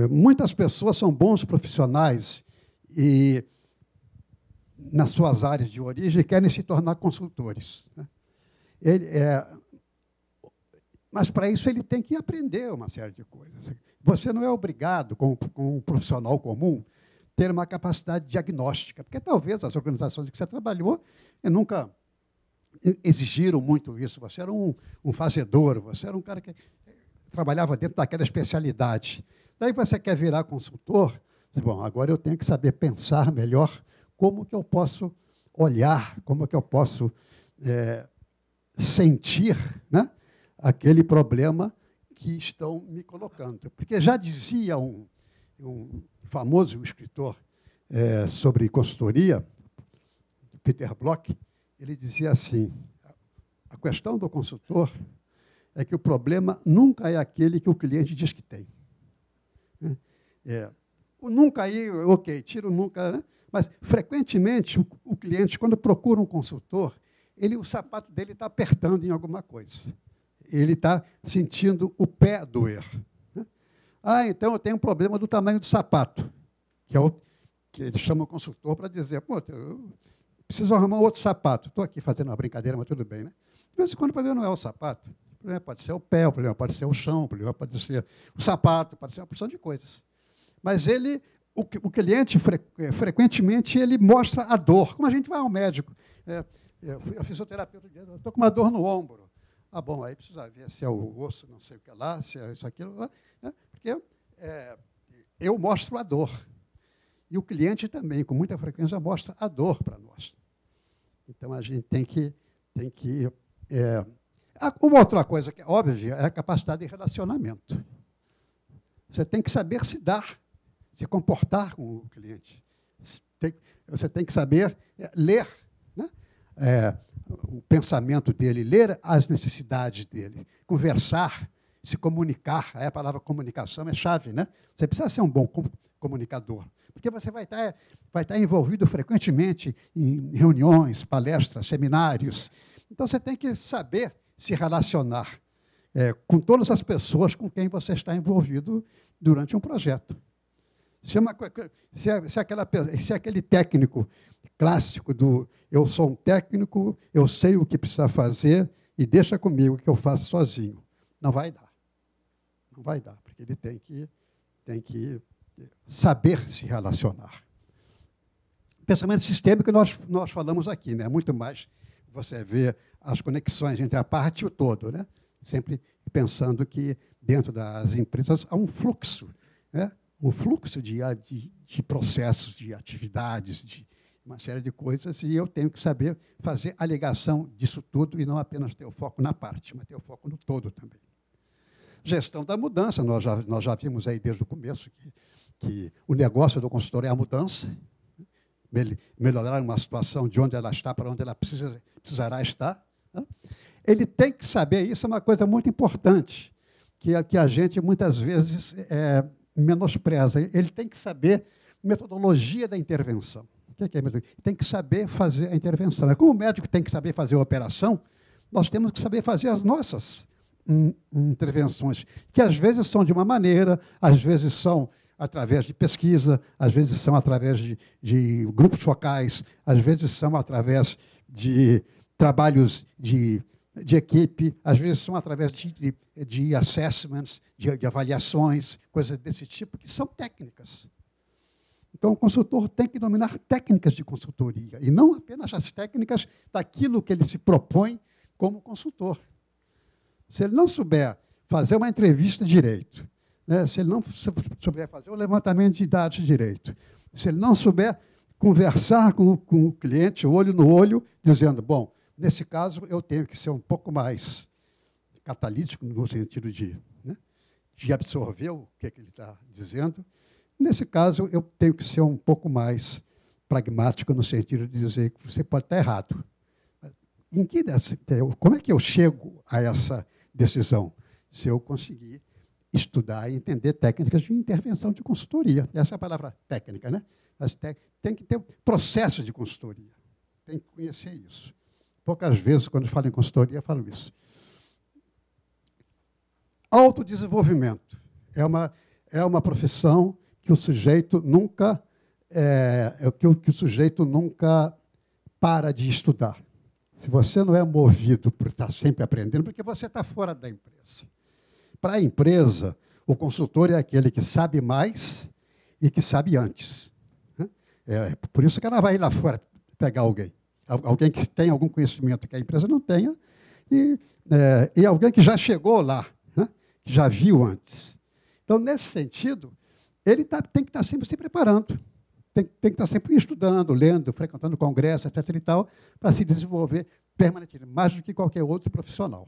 Muitas pessoas são bons profissionais e, nas suas áreas de origem, querem se tornar consultores, né? Mas, para isso, ele tem que aprender uma série de coisas. Você não é obrigado, como um profissional comum, ter uma capacidade diagnóstica, porque talvez as organizações em que você trabalhou nunca exigiram muito isso. Você era um fazedor, você era um cara que trabalhava dentro daquela especialidade. Daí você quer virar consultor, Bom, agora eu tenho que saber pensar melhor como que eu posso olhar, como que eu posso sentir, né, aquele problema que estão me colocando. Porque já dizia um famoso escritor sobre consultoria, Peter Block, ele dizia assim: a questão do consultor é que o problema nunca é aquele que o cliente diz que tem. O nunca aí, ok, tiro nunca, né? Mas, frequentemente, o cliente, quando procura um consultor, o sapato dele está apertando em alguma coisa. Ele está sentindo o pé doer. Né? Então eu tenho um problema do tamanho do sapato, que ele chama o consultor para dizer, pô, eu preciso arrumar outro sapato. Estou aqui fazendo uma brincadeira, mas tudo bem, né? De vez em quando o problema não é o sapato. O problema pode ser o pé, o problema pode ser o chão, o problema pode ser o sapato, pode ser uma porção de coisas. Mas o cliente, frequentemente, ele mostra a dor. Como a gente vai ao médico. Eu fui a fisioterapeuta, estou com uma dor no ombro. Bom, aí precisa ver se é o osso, não sei o que lá, se é isso, aquilo lá. Né? Porque eu mostro a dor. E o cliente também, com muita frequência, mostra a dor para nós. Então, a gente tem que uma outra coisa que é óbvia é a capacidade de relacionamento. Você tem que saber se dar, se comportar com o cliente. Você tem que saber ler, né, o pensamento dele, ler as necessidades dele, conversar, se comunicar. Aí a palavra comunicação é chave, né? Você precisa ser um bom comunicador, porque você vai estar envolvido frequentemente em reuniões, palestras, seminários. Então, você tem que saber se relacionar com todas as pessoas com quem você está envolvido durante um projeto. Se aquele técnico clássico do eu sou um técnico, eu sei o que precisa fazer e deixa comigo que eu faço sozinho. Não vai dar. Não vai dar, porque ele tem que saber se relacionar. Pensamento sistêmico nós falamos aqui, né? Muito mais você vê as conexões entre a parte e o todo, né? Sempre pensando que dentro das empresas há um fluxo, né? Um fluxo de processos, de atividades, de uma série de coisas, e eu tenho que saber fazer a ligação disso tudo e não apenas ter o foco na parte, mas ter o foco no todo também. Gestão da mudança, nós já vimos aí desde o começo que o negócio do consultor é a mudança, melhorar uma situação de onde ela está para onde ela precisará estar. Né? Ele tem que saber, isso é uma coisa muito importante, que a gente muitas vezes menospreza. Ele tem que saber metodologia da intervenção. O que é metodologia? Tem que saber fazer a intervenção. Como o médico tem que saber fazer a operação, nós temos que saber fazer as nossas intervenções, que às vezes são de uma maneira, às vezes são através de pesquisa, às vezes são através de grupos focais, às vezes são através de trabalhos de equipe, às vezes são através de assessments, de avaliações, coisas desse tipo, que são técnicas. Então, o consultor tem que dominar técnicas de consultoria, e não apenas as técnicas daquilo que ele se propõe como consultor. Se ele não souber fazer uma entrevista direito, né, se ele não souber fazer um levantamento de dados direito, se ele não souber conversar com o cliente, olho no olho, dizendo, bom, nesse caso, eu tenho que ser um pouco mais catalítico, no sentido de absorver o que ele está dizendo. Nesse caso, eu tenho que ser um pouco mais pragmático, no sentido de dizer que você pode estar errado. Como é que eu chego a essa decisão? Se eu conseguir estudar e entender técnicas de intervenção de consultoria. Essa é a palavra técnica, né? Mas tem que ter processo de consultoria. Tem que conhecer isso. Poucas vezes, quando falo em consultoria, eu falo isso. Autodesenvolvimento. É uma profissão que o sujeito nunca para de estudar. Se você não é movido por estar sempre aprendendo, porque você está fora da empresa. Para a empresa, o consultor é aquele que sabe mais e que sabe antes. Por isso que ela vai lá fora pegar alguém que tem algum conhecimento que a empresa não tenha, e alguém que já chegou lá, né? Que já viu antes. Então, nesse sentido, ele tem que estar sempre se preparando, tem que estar sempre estudando, lendo, frequentando congressos, etc. e tal, para se desenvolver permanentemente, mais do que qualquer outro profissional.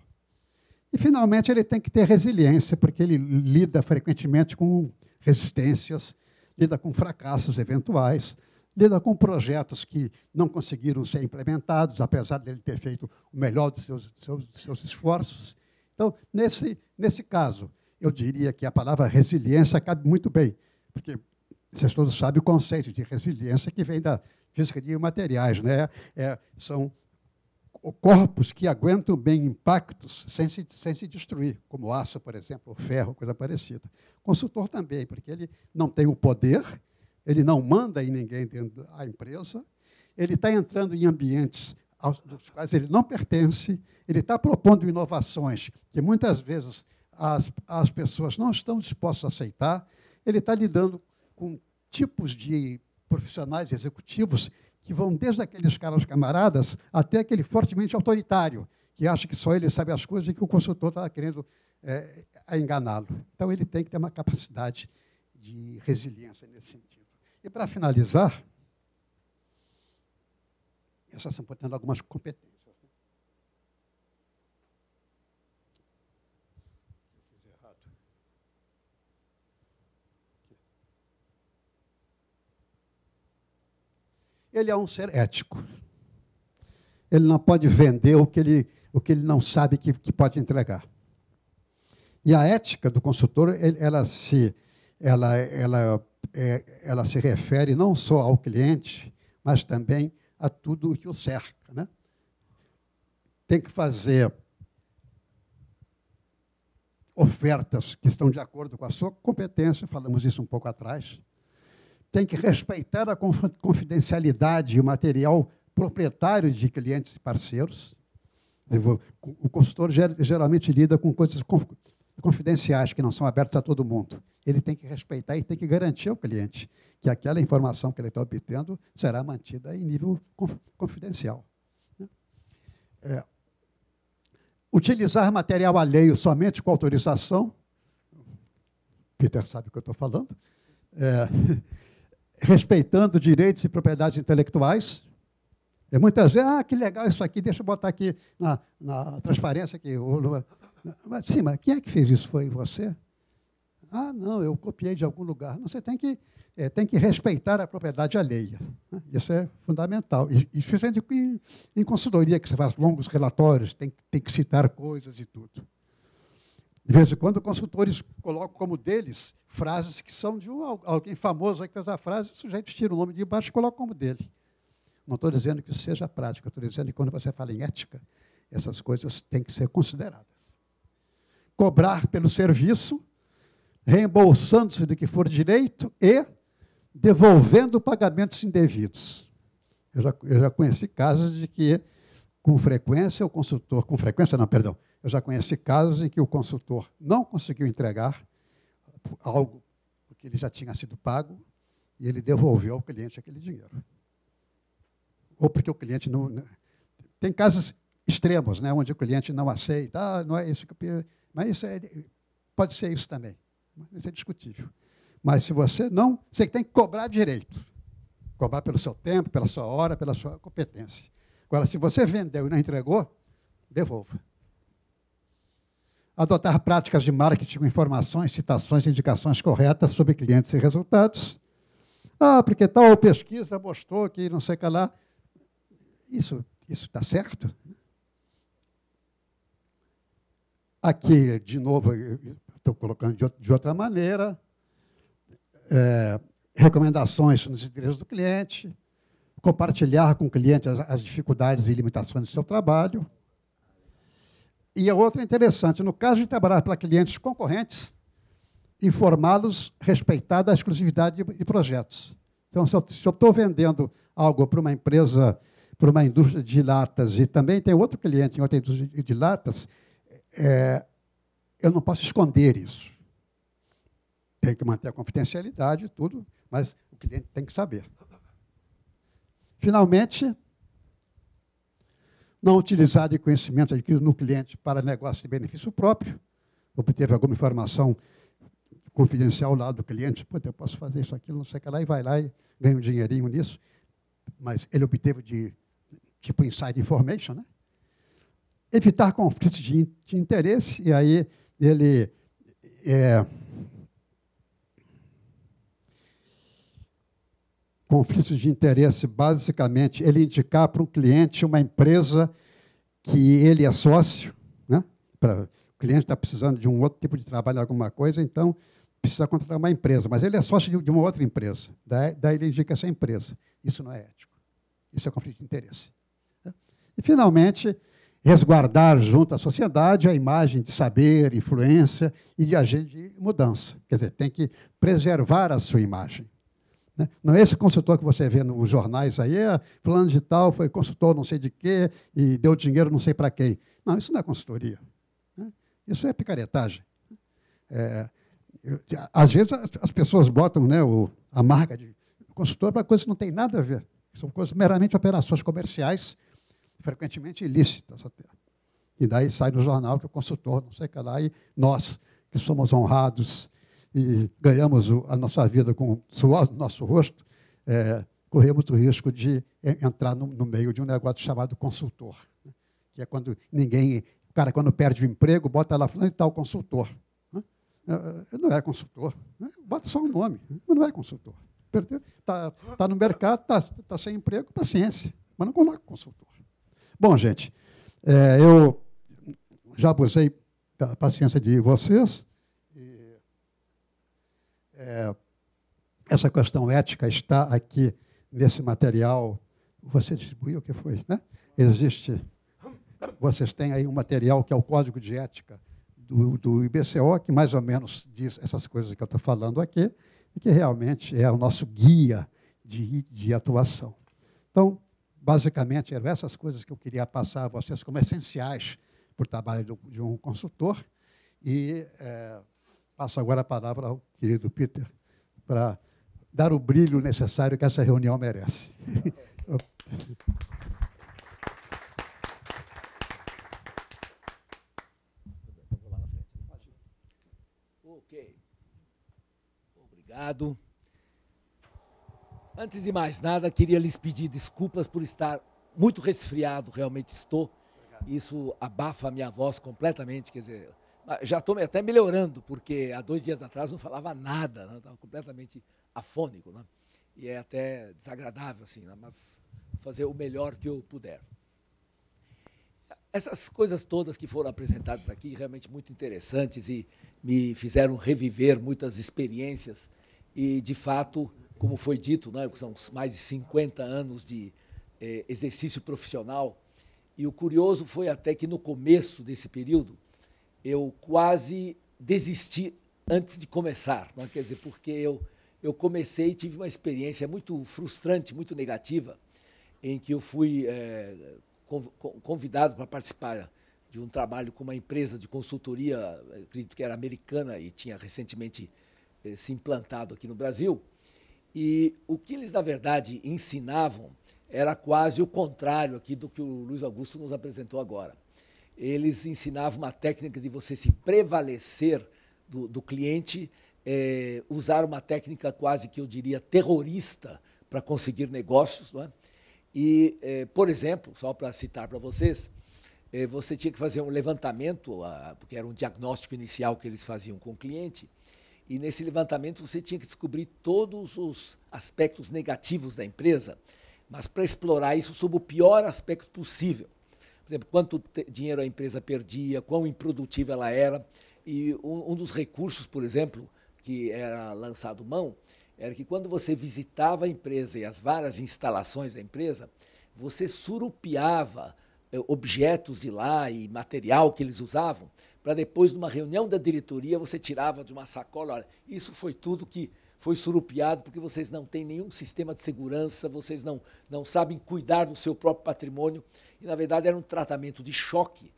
E, finalmente, ele tem que ter resiliência, porque ele lida frequentemente com resistências, lida com fracassos eventuais, lida com projetos que não conseguiram ser implementados, apesar dele ter feito o melhor dos seus esforços. Então, nesse caso, eu diria que a palavra resiliência cabe muito bem, porque vocês todos sabem o conceito de resiliência que vem da física de materiais, né? São corpos que aguentam bem impactos sem se destruir, como o aço, por exemplo, ou ferro, coisa parecida. O consultor também, porque ele não tem o poder, ele não manda em ninguém dentro da empresa, ele está entrando em ambientes dos quais ele não pertence, ele está propondo inovações que muitas vezes as pessoas não estão dispostas a aceitar, ele está lidando com tipos de profissionais executivos que vão desde aqueles caras camaradas até aquele fortemente autoritário, que acha que só ele sabe as coisas e que o consultor está querendo enganá-lo. Então, ele tem que ter uma capacidade de resiliência nesse sentido. E, para finalizar, essas são, portanto, algumas competências. Eu fiz errado. Ele é um ser ético. Ele não pode vender o que ele não sabe que pode entregar. E a ética do consultor, ela se refere não só ao cliente, mas também a tudo o que o cerca, né? Tem que fazer ofertas que estão de acordo com a sua competência, falamos isso um pouco atrás. Tem que respeitar a confidencialidade e o material proprietário de clientes e parceiros. O consultor geralmente lida com coisas confidenciais, que não são abertas a todo mundo. Ele tem que respeitar e tem que garantir ao cliente que aquela informação que ele está obtendo será mantida em nível confidencial. Utilizar material alheio somente com autorização. Peter sabe o que eu estou falando. Respeitando direitos e propriedades intelectuais. Muitas vezes, que legal isso aqui, deixa eu botar aqui na transparência. Mas quem é que fez isso? Foi você? Não, eu copiei de algum lugar. Não, você tem que respeitar a propriedade alheia. Isso é fundamental. Isso é em consultoria, que você faz longos relatórios, tem que citar coisas e tudo. De vez em quando, consultores colocam como deles frases que são de alguém famoso que fez a frase, o sujeito tira o nome de baixo e coloca como dele. Não estou dizendo que isso seja prática, estou dizendo que quando você fala em ética, essas coisas têm que ser consideradas. Cobrar pelo serviço, reembolsando-se do que for direito e devolvendo pagamentos indevidos. Eu já conheci casos de que, com frequência, eu já conheci casos em que o consultor não conseguiu entregar algo porque ele já tinha sido pago e ele devolveu ao cliente aquele dinheiro. Ou porque o cliente não... Tem casos extremos, né, onde o cliente não aceita, não é isso que eu... Mas isso pode ser isso também. Isso é discutível. Mas se você não... Você tem que cobrar direito. Cobrar pelo seu tempo, pela sua hora, pela sua competência. Agora, se você vendeu e não entregou, devolva. Adotar práticas de marketing com informações, citações e indicações corretas sobre clientes e resultados. Porque tal pesquisa mostrou que não sei o que lá. Isso está certo? Aqui, de novo, estou colocando de outra maneira, recomendações nos interesses do cliente, compartilhar com o cliente as dificuldades e limitações do seu trabalho. E a outra interessante, no caso de trabalhar para clientes concorrentes, informá-los respeitada a exclusividade de projetos. Então, se eu estou vendendo algo para uma empresa, para uma indústria de latas, e também tem outro cliente em outra indústria de latas, eu não posso esconder isso. Tem que manter a confidencialidade e tudo, mas o cliente tem que saber. Finalmente, não utilizar de conhecimento adquirido no cliente para negócio de benefício próprio, obteve alguma informação confidencial lá do cliente. Pô, eu posso fazer isso, aquilo, não sei o que lá, e vai lá e ganha um dinheirinho nisso. Mas ele obteve de, tipo, inside information, né? Evitar conflitos de interesse, e aí ele... conflitos de interesse, basicamente, ele indicar para um cliente uma empresa que ele é sócio, né? O cliente está precisando de um outro tipo de trabalho, alguma coisa, então precisa contratar uma empresa, mas ele é sócio de uma outra empresa, daí ele indica essa empresa. Isso não é ético, isso é conflito de interesse. E, finalmente, resguardar junto à sociedade a imagem de saber, influência e de agente de mudança. Quer dizer, tem que preservar a sua imagem. Não é esse consultor que você vê nos jornais aí, fulano de tal foi consultor não sei de quê e deu dinheiro não sei para quem. Não, isso não é consultoria. Isso é picaretagem. Às vezes as pessoas botam, né, a marca de consultor para coisas que não tem nada a ver. São coisas meramente operações comerciais, frequentemente ilícitas até. E daí sai no jornal que o consultor não sei o que lá, e nós, que somos honrados e ganhamos a nossa vida com o suor do nosso rosto, corremos o risco de entrar no meio de um negócio chamado consultor, né? Que é quando o cara, quando perde o emprego, bota lá, falando, tal consultor. Né? Não é consultor, né? Bota só um nome, mas não é consultor. Está no mercado, está sem emprego, paciência, mas não coloca consultor. Bom, gente, eu já abusei da paciência de vocês. Essa questão ética está aqui nesse material. Você distribuiu o que foi, né? Vocês têm aí um material que é o Código de Ética do IBCO, que mais ou menos diz essas coisas que eu estou falando aqui, e que realmente é o nosso guia de atuação. Então, basicamente, eram essas coisas que eu queria passar a vocês como essenciais para o trabalho de um consultor. E passo agora a palavra ao querido Peter para dar o brilho necessário que essa reunião merece. Ok. Obrigado. Antes de mais nada, queria lhes pedir desculpas por estar muito resfriado, realmente estou. Isso abafa a minha voz completamente, quer dizer, já estou até melhorando, porque há 2 dias atrás não falava nada, né? Estava completamente afônico, né? E é até desagradável, assim, né? Mas vou fazer o melhor que eu puder. Essas coisas todas que foram apresentadas aqui, realmente muito interessantes e me fizeram reviver muitas experiências e, de fato, como foi dito, né, são mais de 50 anos de exercício profissional, e o curioso foi até que no começo desse período eu quase desisti antes de começar, né? Quer dizer, porque eu comecei e tive uma experiência muito frustrante, muito negativa, em que eu fui convidado para participar de um trabalho com uma empresa de consultoria, acredito que era americana e tinha recentemente se implantado aqui no Brasil, e o que eles, na verdade, ensinavam era quase o contrário aqui do que o Luiz Augusto nos apresentou agora. Eles ensinavam uma técnica de você se prevalecer do cliente, usar uma técnica quase que eu diria terrorista para conseguir negócios, não é? E, por exemplo, só para citar para vocês, você tinha que fazer um levantamento, porque era um diagnóstico inicial que eles faziam com o cliente, e nesse levantamento você tinha que descobrir todos os aspectos negativos da empresa, mas para explorar isso sob o pior aspecto possível. Por exemplo, quanto dinheiro a empresa perdia, quão improdutiva ela era. E um dos recursos, por exemplo, que era lançado mão, era que quando você visitava a empresa e as várias instalações da empresa, você surupiava objetos de lá e material que eles usavam, para depois, numa reunião da diretoria, você tirava de uma sacola, olha, isso foi tudo que foi surupiado, porque vocês não têm nenhum sistema de segurança, vocês não sabem cuidar do seu próprio patrimônio. E, na verdade, era um tratamento de choque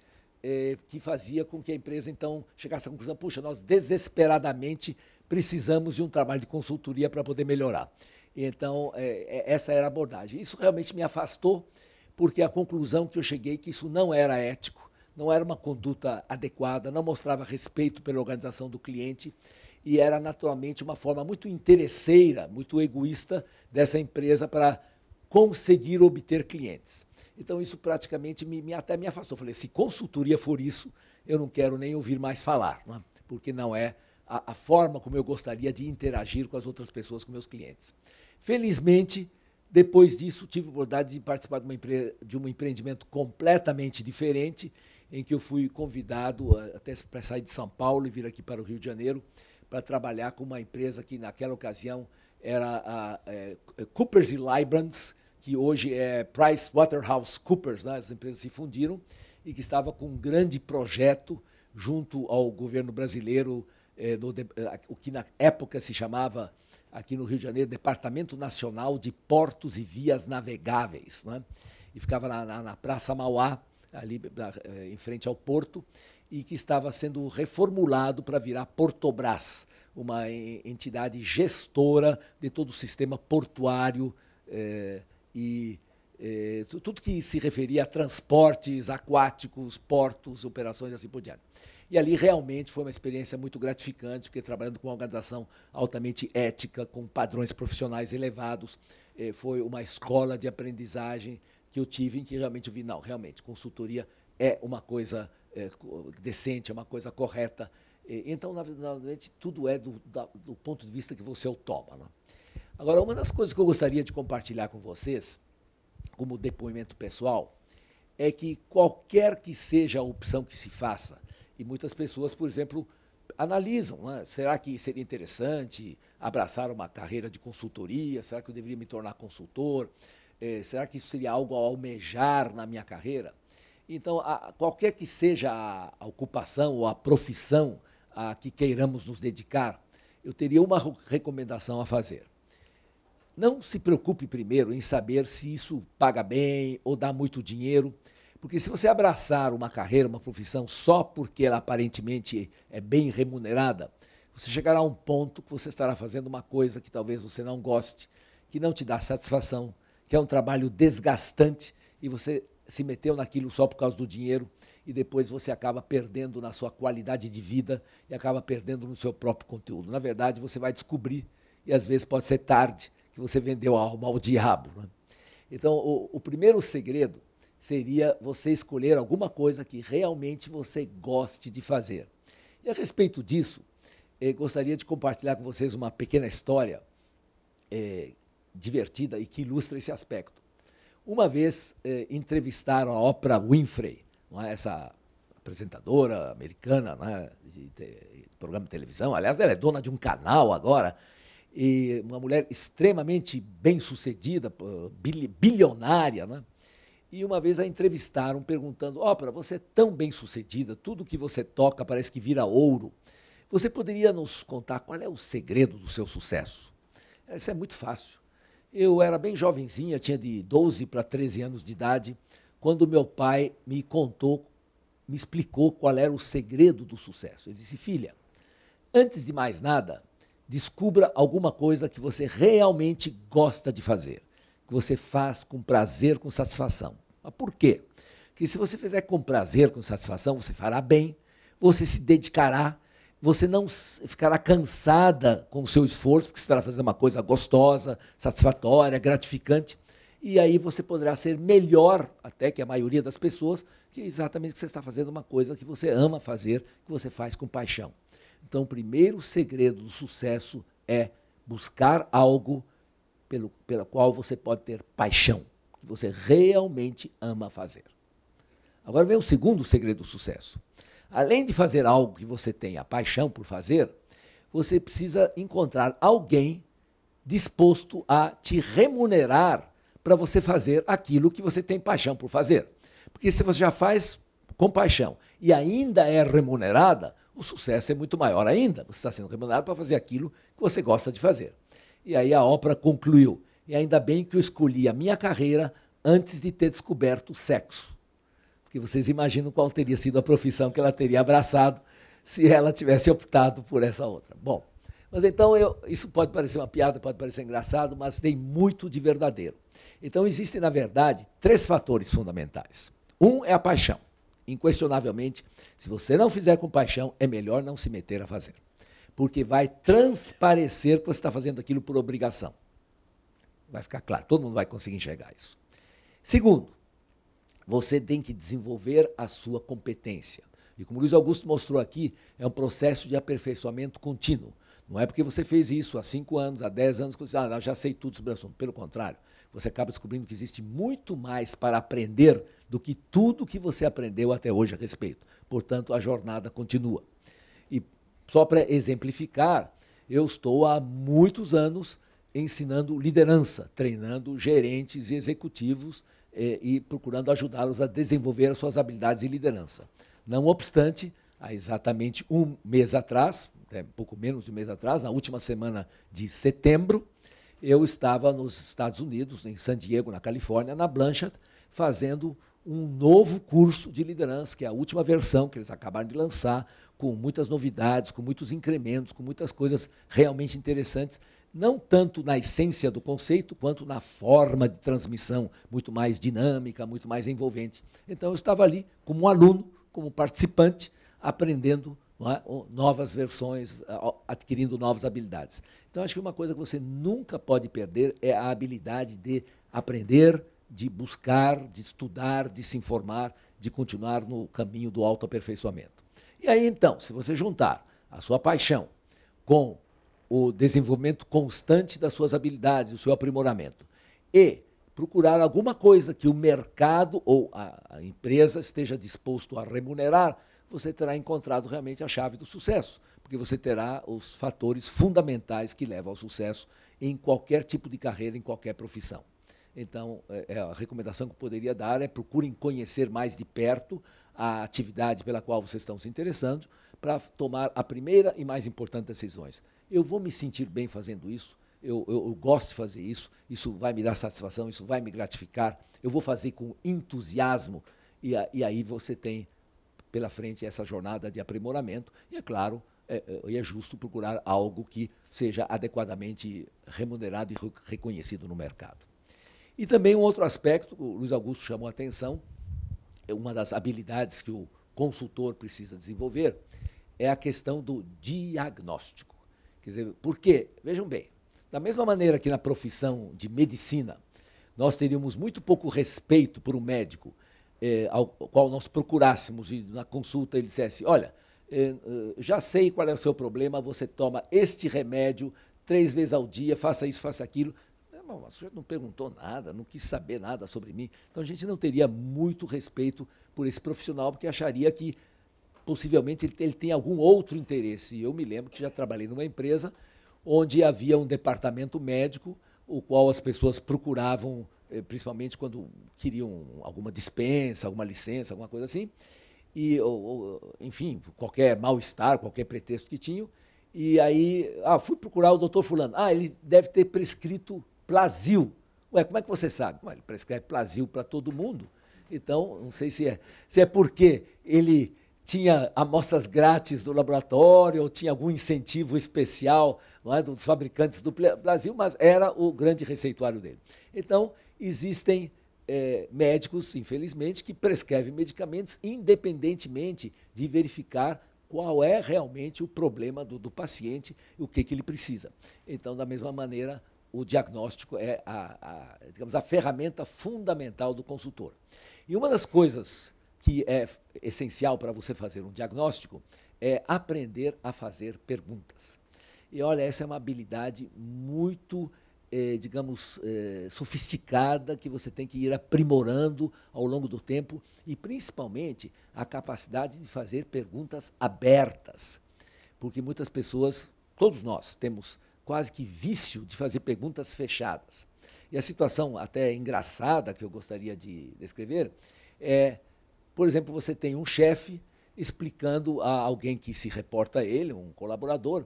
que fazia com que a empresa, então, chegasse à conclusão, puxa, nós desesperadamente precisamos de um trabalho de consultoria para poder melhorar. E, então, essa era a abordagem. Isso realmente me afastou, porque a conclusão que eu cheguei que isso não era ético, não era uma conduta adequada, não mostrava respeito pela organização do cliente, e era naturalmente uma forma muito interesseira, muito egoísta dessa empresa para conseguir obter clientes. Então, isso praticamente até me afastou. Falei, se consultoria for isso, eu não quero nem ouvir mais falar, né? Porque não é a forma como eu gostaria de interagir com as outras pessoas, com meus clientes. Felizmente, depois disso, tive a oportunidade de participar de um empreendimento completamente diferente, em que eu fui convidado até para sair de São Paulo e vir aqui para o Rio de Janeiro para trabalhar com uma empresa que, naquela ocasião, era a Coopers & Lybrand, que hoje é PricewaterhouseCoopers, né? As empresas se fundiram, e que estava com um grande projeto junto ao governo brasileiro, o que na época se chamava, aqui no Rio de Janeiro, Departamento Nacional de Portos e Vias Navegáveis, né? E ficava na Praça Mauá, ali em frente ao porto, e que estava sendo reformulado para virar Portobras, uma entidade gestora de todo o sistema portuário tudo que se referia a transportes aquáticos, portos, operações e assim por diante. E ali realmente foi uma experiência muito gratificante, porque trabalhando com uma organização altamente ética, com padrões profissionais elevados, foi uma escola de aprendizagem que eu tive, em que realmente eu vi, não, realmente, consultoria é uma coisa decente, é uma coisa correta. Então, na verdade, tudo é do ponto de vista que você o toma, né? Agora, uma das coisas que eu gostaria de compartilhar com vocês, como depoimento pessoal, é que qualquer que seja a opção que se faça, e muitas pessoas, por exemplo, analisam, né? Será que seria interessante abraçar uma carreira de consultoria? Será que eu deveria me tornar consultor? Será que isso seria algo a almejar na minha carreira? Então, qualquer que seja a ocupação ou a profissão a que queiramos nos dedicar, eu teria uma recomendação a fazer. Não se preocupe primeiro em saber se isso paga bem ou dá muito dinheiro, porque se você abraçar uma carreira, uma profissão, só porque ela aparentemente é bem remunerada, você chegará a um ponto que você estará fazendo uma coisa que talvez você não goste, que não te dá satisfação, que é um trabalho desgastante, e você se meteu naquilo só por causa do dinheiro, e depois você acaba perdendo na sua qualidade de vida e acaba perdendo no seu próprio conteúdo. Na verdade, você vai descobrir, e às vezes pode ser tarde, que você vendeu a alma ao diabo, né? Então, o primeiro segredo seria você escolher alguma coisa que realmente você goste de fazer. E a respeito disso, gostaria de compartilhar com vocês uma pequena história divertida e que ilustra esse aspecto. Uma vez entrevistaram a Oprah Winfrey, não é? Essa apresentadora americana, né, de programa de televisão. Aliás, ela é dona de um canal agora, e uma mulher extremamente bem-sucedida, bilionária, né? E uma vez a entrevistaram perguntando, Oprah, você é tão bem-sucedida, tudo que você toca parece que vira ouro. Você poderia nos contar qual é o segredo do seu sucesso? Isso é muito fácil. Eu era bem jovenzinha, tinha de 12 para 13 anos de idade, quando meu pai me explicou qual era o segredo do sucesso. Ele disse, filha, antes de mais nada, descubra alguma coisa que você realmente gosta de fazer, que você faz com prazer, com satisfação. Mas por quê? Porque se você fizer com prazer, com satisfação, você fará bem, você se dedicará, você não ficará cansada com o seu esforço, porque você estará fazendo uma coisa gostosa, satisfatória, gratificante, e aí você poderá ser melhor até que a maioria das pessoas, que é exatamente que você está fazendo uma coisa que você ama fazer, que você faz com paixão. Então, o primeiro segredo do sucesso é buscar algo pela qual você pode ter paixão, que você realmente ama fazer. Agora vem o segundo segredo do sucesso. Além de fazer algo que você tenha paixão por fazer, você precisa encontrar alguém disposto a te remunerar para você fazer aquilo que você tem paixão por fazer. Porque se você já faz com paixão e ainda é remunerada, o sucesso é muito maior ainda. Você está sendo remunerado para fazer aquilo que você gosta de fazer. E aí a Oprah concluiu, e ainda bem que eu escolhi a minha carreira antes de ter descoberto o sexo. Porque vocês imaginam qual teria sido a profissão que ela teria abraçado se ela tivesse optado por essa outra. Bom, mas então isso pode parecer uma piada, pode parecer engraçado, mas tem muito de verdadeiro. Então existem, na verdade, 3 fatores fundamentais. Um é a paixão. Inquestionavelmente, se você não fizer com paixão, é melhor não se meter a fazer. porque vai transparecer que você está fazendo aquilo por obrigação. Vai ficar claro, todo mundo vai conseguir enxergar isso. Segundo, você tem que desenvolver a sua competência. E como o Luiz Augusto mostrou aqui, é um processo de aperfeiçoamento contínuo. Não é porque você fez isso há 5 anos, há 10 anos, que você já sei tudo sobre o assunto. Pelo contrário, você acaba descobrindo que existe muito mais para aprender do que tudo que você aprendeu até hoje a respeito. Portanto, a jornada continua. E só para exemplificar, eu estou há muitos anos ensinando liderança, treinando gerentes e executivos e procurando ajudá-los a desenvolver as suas habilidades de liderança. Não obstante, há exatamente um mês atrás, pouco menos de um mês atrás, na última semana de setembro, eu estava nos Estados Unidos, em San Diego, na Califórnia, na Blanchard, fazendo um novo curso de liderança, que é a última versão que eles acabaram de lançar, com muitas novidades, com muitos incrementos, com muitas coisas realmente interessantes, não tanto na essência do conceito, quanto na forma de transmissão, muito mais dinâmica, muito mais envolvente. Então, eu estava ali como um aluno, como participante, aprendendo, não é, novas versões, adquirindo novas habilidades. Então, acho que uma coisa que você nunca pode perder é a habilidade de aprender, de buscar, de estudar, de se informar, de continuar no caminho do autoaperfeiçoamento. E aí, então, se você juntar a sua paixão com o desenvolvimento constante das suas habilidades, o seu aprimoramento, e procurar alguma coisa que o mercado ou a empresa esteja disposto a remunerar, você terá encontrado realmente a chave do sucesso, porque você terá os fatores fundamentais que levam ao sucesso em qualquer tipo de carreira, em qualquer profissão. Então, a recomendação que eu poderia dar é procurem conhecer mais de perto a atividade pela qual vocês estão se interessando para tomar a primeira e mais importante decisões. Eu vou me sentir bem fazendo isso, eu gosto de fazer isso, isso vai me dar satisfação, isso vai me gratificar, eu vou fazer com entusiasmo, e aí você tem pela frente essa jornada de aprimoramento, e é claro, é justo procurar algo que seja adequadamente remunerado e reconhecido no mercado. E também um outro aspecto, o Luiz Augusto chamou a atenção, uma das habilidades que o consultor precisa desenvolver é a questão do diagnóstico. Quer dizer, por quê? Vejam bem, da mesma maneira que na profissão de medicina, nós teríamos muito pouco respeito por um médico ao qual nós procurássemos e na consulta ele dissesse, olha, já sei qual é o seu problema, você toma este remédio 3 vezes ao dia, faça isso, faça aquilo. O sujeito não perguntou nada, não quis saber nada sobre mim. Então, a gente não teria muito respeito por esse profissional, porque acharia que, possivelmente, ele tem algum outro interesse. E eu me lembro que já trabalhei numa empresa onde havia um departamento médico, o qual as pessoas procuravam, principalmente quando queriam alguma dispensa, alguma licença, alguma coisa assim, e, enfim, qualquer mal-estar, qualquer pretexto que tinham. E aí, fui procurar o doutor fulano. Ele deve ter prescrito Plasil. Ué, como é que você sabe? Ele prescreve Plasil para todo mundo. Então, não sei se é porque ele tinha amostras grátis do laboratório ou tinha algum incentivo especial, não é, dos fabricantes do Plasil, mas era o grande receituário dele. Então, existem médicos, infelizmente, que prescrevem medicamentos independentemente de verificar qual é realmente o problema do paciente e o que ele precisa. Então, da mesma maneira, o diagnóstico é digamos, a ferramenta fundamental do consultor. E uma das coisas que é essencial para você fazer um diagnóstico é aprender a fazer perguntas. E olha, essa é uma habilidade muito, digamos, sofisticada, que você tem que ir aprimorando ao longo do tempo, e principalmente a capacidade de fazer perguntas abertas. Porque muitas pessoas, todos nós, temos quase que vício de fazer perguntas fechadas. E a situação até engraçada que eu gostaria de descrever é, por exemplo, você tem um chefe explicando a alguém que se reporta a ele, um colaborador,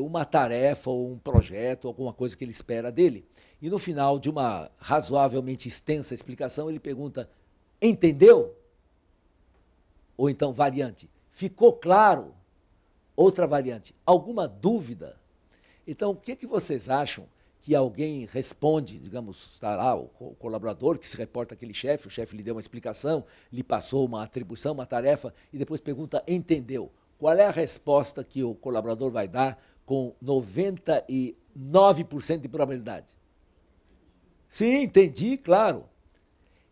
uma tarefa ou um projeto, alguma coisa que ele espera dele. E no final de uma razoavelmente extensa explicação, ele pergunta, entendeu? Ou então, variante, ficou claro? Outra variante, alguma dúvida? Então, o que vocês acham que alguém responde, digamos, está lá o colaborador que se reporta àquele chefe, o chefe lhe deu uma explicação, lhe passou uma atribuição, uma tarefa, e depois pergunta, entendeu? qual é a resposta que o colaborador vai dar com 99% de probabilidade? Sim, entendi, claro.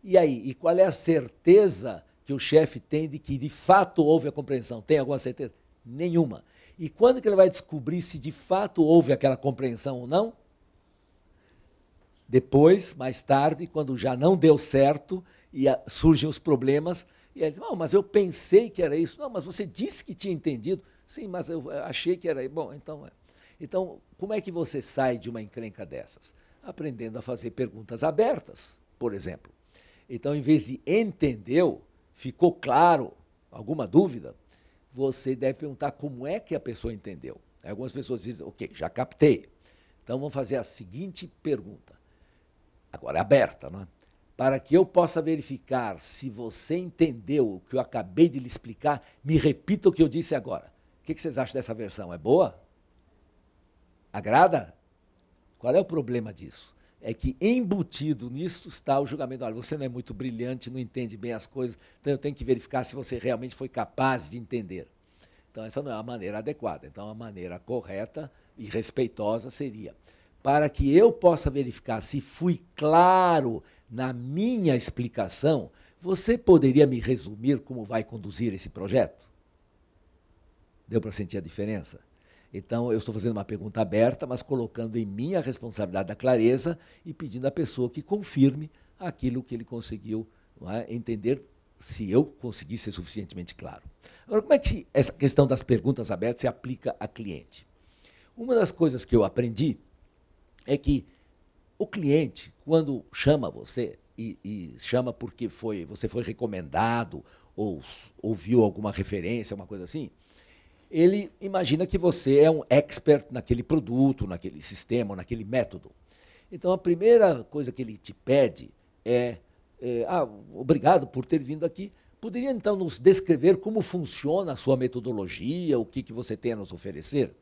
E aí, e qual é a certeza que o chefe tem de que de fato houve a compreensão? Tem alguma certeza? Nenhuma. E quando que ele vai descobrir se de fato houve aquela compreensão ou não? Depois, mais tarde, quando já não deu certo e surgem os problemas, e ele diz, não, mas eu pensei que era isso. Não, mas você disse que tinha entendido. Sim, mas eu achei que era isso. Bom, então, então, como é que você sai de uma encrenca dessas? Aprendendo a fazer perguntas abertas, por exemplo. Então, em vez de entendeu, ficou claro, alguma dúvida, você deve perguntar como é que a pessoa entendeu. Algumas pessoas dizem, ok, já captei. Então, vamos fazer a seguinte pergunta. Agora é aberta, não é? Para que eu possa verificar se você entendeu o que eu acabei de lhe explicar, me repita o que eu disse agora. O que vocês acham dessa versão? É boa? Agrada? Qual é o problema disso? É que embutido nisso está o julgamento. Olha, você não é muito brilhante, não entende bem as coisas, então eu tenho que verificar se você realmente foi capaz de entender. Então, essa não é a maneira adequada. Então, a maneira correta e respeitosa seria, para que eu possa verificar se fui claro na minha explicação, você poderia me resumir como vai conduzir esse projeto? Deu para sentir a diferença? Então, eu estou fazendo uma pergunta aberta, mas colocando em mim a responsabilidade da clareza e pedindo à pessoa que confirme aquilo que ele conseguiu, não é, entender, se eu conseguir ser suficientemente claro. Agora, como é que essa questão das perguntas abertas se aplica a cliente? Uma das coisas que eu aprendi é que o cliente, quando chama você, e chama porque você foi recomendado ou ouviu alguma referência, alguma coisa assim, ele imagina que você é um expert naquele produto, naquele sistema, naquele método. Então, a primeira coisa que ele te pede é obrigado por ter vindo aqui. Poderia, então, nos descrever como funciona a sua metodologia, o que você tem a nos oferecer?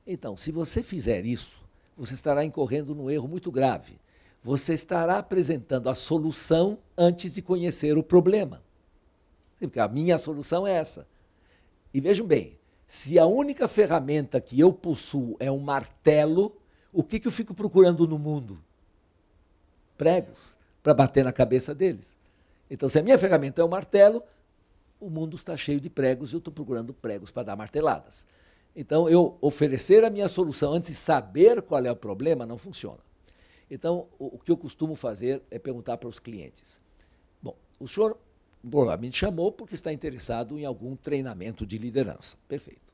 Então, se você fizer isso, você estará incorrendo num erro muito grave. Você estará apresentando a solução antes de conhecer o problema. Porque a minha solução é essa. E vejam bem, se a única ferramenta que eu possuo é um martelo, o que eu fico procurando no mundo? Pregos, para bater na cabeça deles. Então, se a minha ferramenta é um martelo, o mundo está cheio de pregos e eu estou procurando pregos para dar marteladas. Então, eu oferecer a minha solução antes de saber qual é o problema não funciona. Então, o que eu costumo fazer é perguntar para os clientes. Bom, o senhor provavelmente chamou porque está interessado em algum treinamento de liderança. Perfeito.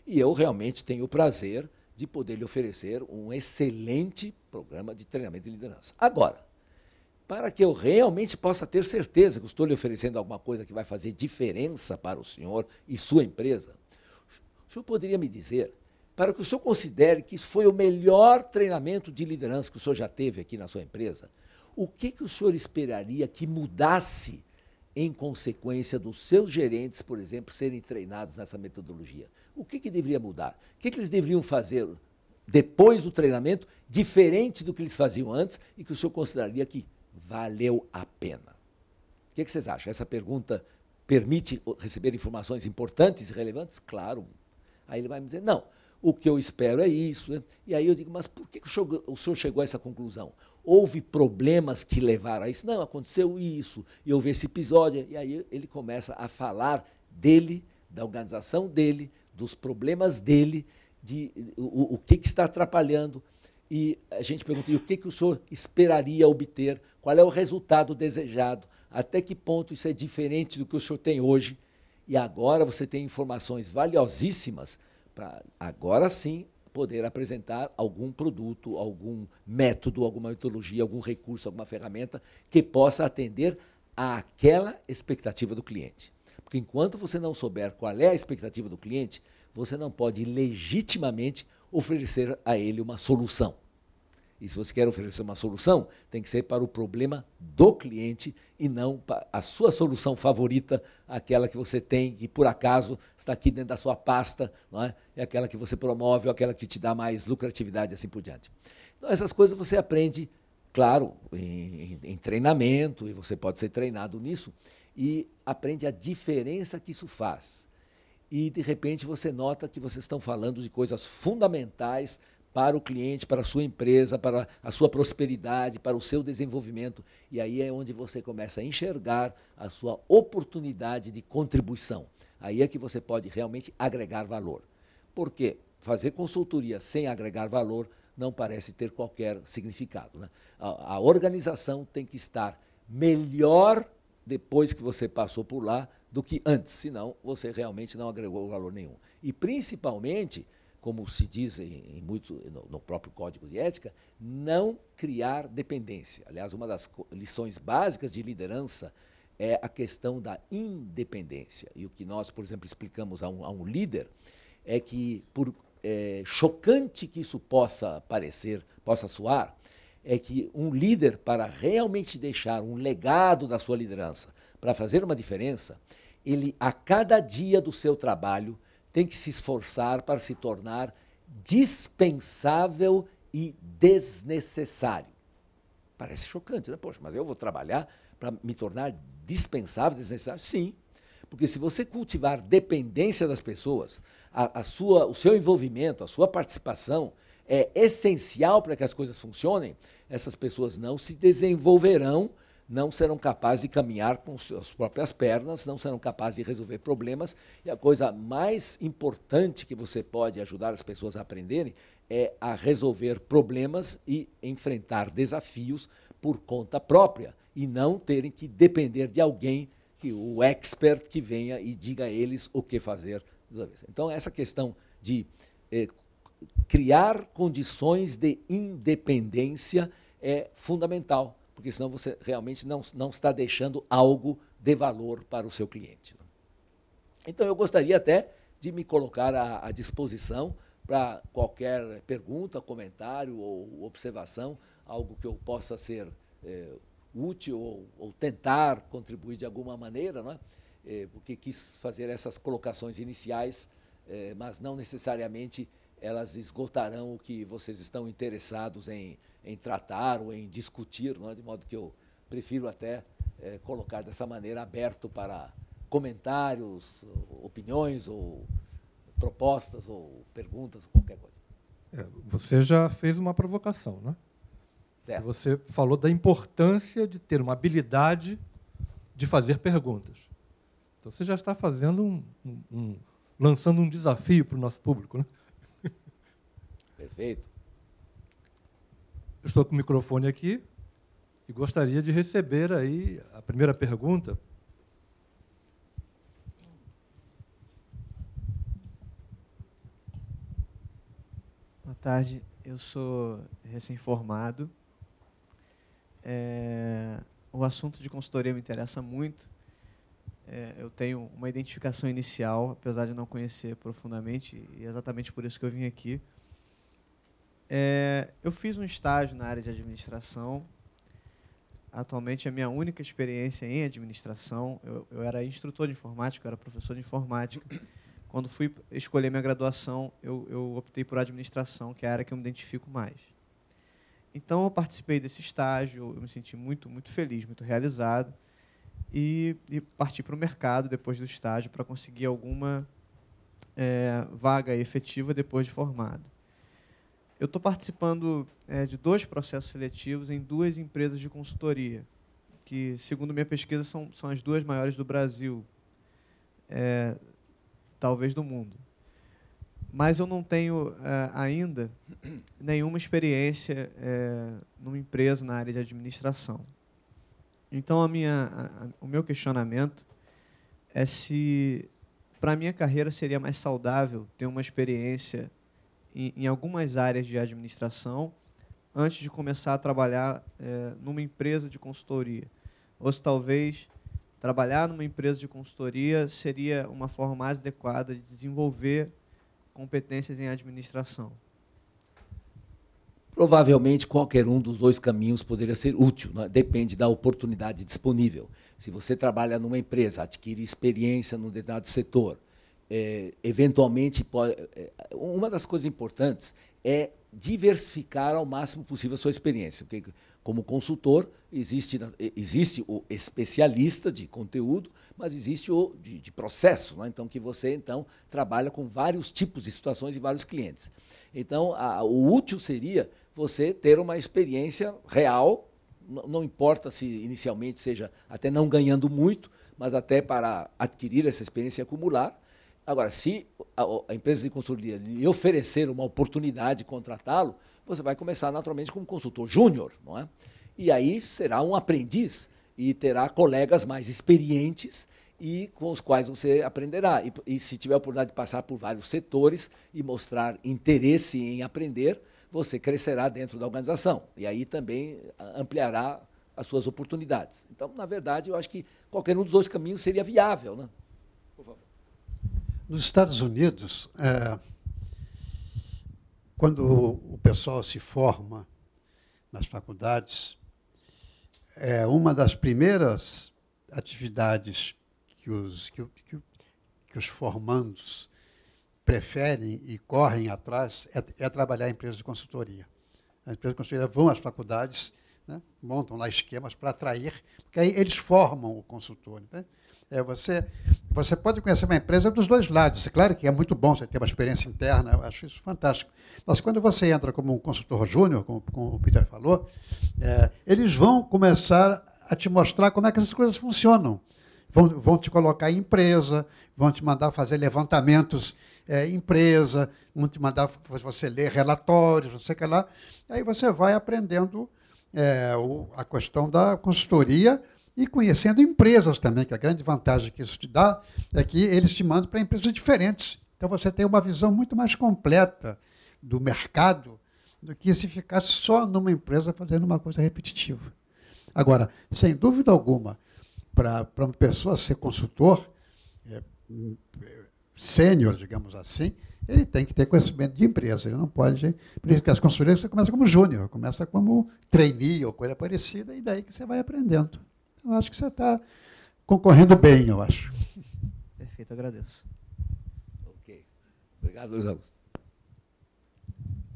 E eu realmente tenho o prazer de poder lhe oferecer um excelente programa de treinamento de liderança. Agora, para que eu realmente possa ter certeza que estou lhe oferecendo alguma coisa que vai fazer diferença para o senhor e sua empresa, o senhor poderia me dizer, para que o senhor considere que isso foi o melhor treinamento de liderança que o senhor já teve aqui na sua empresa, o que o senhor esperaria que mudasse em consequência dos seus gerentes, por exemplo, serem treinados nessa metodologia? O que deveria mudar? O que eles deveriam fazer depois do treinamento, diferente do que eles faziam antes, e que o senhor consideraria que valeu a pena? O que vocês acham? Essa pergunta permite receber informações importantes e relevantes? Claro. Aí ele vai me dizer, não, o que eu espero é isso. Né? E aí eu digo, mas por que o senhor chegou a essa conclusão? Houve problemas que levaram a isso? Não, aconteceu isso, e houve esse episódio. E aí ele começa a falar dele, da organização dele, dos problemas dele, o que está atrapalhando. E a gente pergunta, e o que o senhor esperaria obter? Qual é o resultado desejado? Até que ponto isso é diferente do que o senhor tem hoje? E agora você tem informações valiosíssimas para, agora sim, poder apresentar algum produto, algum método, alguma metodologia, algum recurso, alguma ferramenta que possa atender àquela expectativa do cliente. Porque enquanto você não souber qual é a expectativa do cliente, você não pode legitimamente oferecer a ele uma solução. E se você quer oferecer uma solução, tem que ser para o problema do cliente e não para a sua solução favorita, aquela que você tem e por acaso está aqui dentro da sua pasta, não é? É aquela que você promove ou aquela que te dá mais lucratividade e assim por diante. Então, essas coisas você aprende, claro, em treinamento, e você pode ser treinado nisso, e aprende a diferença que isso faz. e, de repente, você nota que vocês estão falando de coisas fundamentais para o cliente, para a sua empresa, para a sua prosperidade, para o seu desenvolvimento. E aí é onde você começa a enxergar a sua oportunidade de contribuição. Aí é que você pode realmente agregar valor. Por quê? Fazer consultoria sem agregar valor não parece ter qualquer significado, né? A organização tem que estar melhor depois que você passou por lá do que antes, senão você realmente não agregou valor nenhum. E, principalmente, como se diz no próprio Código de Ética, não criar dependência. Aliás, uma das lições básicas de liderança é a questão da independência. E o que nós, por exemplo, explicamos a um líder é que, por chocante que isso possa parecer, possa soar, é que um líder, para realmente deixar um legado da sua liderança, para fazer uma diferença, ele, a cada dia do seu trabalho, tem que se esforçar para se tornar dispensável e desnecessário. Parece chocante, né? Poxa, mas eu vou trabalhar para me tornar dispensável, desnecessário? Sim, porque se você cultivar dependência das pessoas, o seu envolvimento, a sua participação é essencial para que as coisas funcionem, essas pessoas não se desenvolverão, não serão capazes de caminhar com suas próprias pernas, não serão capazes de resolver problemas. E a coisa mais importante que você pode ajudar as pessoas a aprenderem é a resolver problemas e enfrentar desafios por conta própria, e não terem que depender de alguém, o expert, que venha e diga a eles o que fazer. Então, essa questão de criar condições de independência é fundamental, porque senão você realmente não está deixando algo de valor para o seu cliente. Então, eu gostaria até de me colocar à disposição para qualquer pergunta, comentário ou observação, algo que eu possa ser útil ou tentar contribuir de alguma maneira, não é? Porque quis fazer essas colocações iniciais, mas não necessariamente elas esgotarão o que vocês estão interessados em tratar ou em discutir, não é? De modo que eu prefiro até colocar dessa maneira, aberto para comentários, opiniões, ou propostas, ou perguntas, qualquer coisa. Você já fez uma provocação, né? Certo. Você falou da importância de ter uma habilidade de fazer perguntas. Então, você já está fazendo lançando um desafio para o nosso público, né? Perfeito. Eu estou com o microfone aqui e gostaria de receber aí a primeira pergunta. Boa tarde, eu sou recém-formado. O assunto de consultoria me interessa muito. Eu tenho uma identificação inicial, apesar de não conhecer profundamente, e é exatamente por isso que eu vim aqui. Eu fiz um estágio na área de administração. Atualmente, a minha única experiência em administração, eu era instrutor de informática, eu era professor de informática. Quando fui escolher minha graduação, eu optei por administração, que é a área que eu me identifico mais. Então, eu participei desse estágio, eu me senti muito, muito feliz, muito realizado, e parti para o mercado depois do estágio para conseguir alguma vaga efetiva depois de formado. Eu estou participando de 2 processos seletivos em 2 empresas de consultoria, que, segundo minha pesquisa, são as 2 maiores do Brasil, talvez do mundo. Mas eu não tenho ainda nenhuma experiência numa empresa na área de administração. Então, o meu questionamento é se, para a minha carreira, seria mais saudável ter uma experiência em algumas áreas de administração antes de começar a trabalhar numa empresa de consultoria. Ou se talvez trabalhar numa empresa de consultoria seria uma forma mais adequada de desenvolver competências em administração. Provavelmente, qualquer um dos 2 caminhos poderia ser útil, né? Depende da oportunidade disponível. Se você trabalha numa empresa, adquire experiência num determinado setor, eventualmente, uma das coisas importantes é diversificar ao máximo possível a sua experiência. Porque, como consultor, existe o especialista de conteúdo, mas existe o de processo, né? Então, que você trabalha com vários tipos de situações e vários clientes. Então, o útil seria você ter uma experiência real, não importa se inicialmente seja até não ganhando muito, mas até para adquirir essa experiência e acumular. Agora, se a empresa de consultoria lhe oferecer uma oportunidade de contratá-lo, você vai começar naturalmente como consultor júnior, não é? E aí será um aprendiz e terá colegas mais experientes e com os quais você aprenderá. E se tiver a oportunidade de passar por vários setores e mostrar interesse em aprender, você crescerá dentro da organização. E aí também ampliará as suas oportunidades. Então, na verdade, eu acho que qualquer um dos dois caminhos seria viável, né? Por favor. Nos Estados Unidos, quando o pessoal se forma nas faculdades, uma das primeiras atividades que os formandos preferem e correm atrás é trabalhar em empresas de consultoria. As empresas de consultoria vão às faculdades, né, montam lá esquemas para atrair, porque aí eles formam o consultor. Né? Você pode conhecer uma empresa dos dois lados. É claro que é muito bom você ter uma experiência interna, eu acho isso fantástico. Mas quando você entra como um consultor júnior, como o Peter falou, eles vão começar a te mostrar como é que essas coisas funcionam. Vão te colocar em empresa, vão te mandar fazer levantamentos em empresa, vão te mandar você ler relatórios, não sei o que lá. Aí você vai aprendendo a questão da consultoria e conhecendo empresas também, que a grande vantagem que isso te dá é que eles te mandam para empresas diferentes. Então você tem uma visão muito mais completa do mercado do que se ficasse só numa empresa fazendo uma coisa repetitiva. Agora, sem dúvida alguma, para uma pessoa ser consultor sênior, digamos assim, ele tem que ter conhecimento de empresa. Ele não pode... Por isso que as consultorias você começa como júnior, começa como trainee ou coisa parecida, e daí que você vai aprendendo. Eu acho que você está concorrendo bem, eu acho. Perfeito, agradeço. Ok. Obrigado, Luiz Augusto.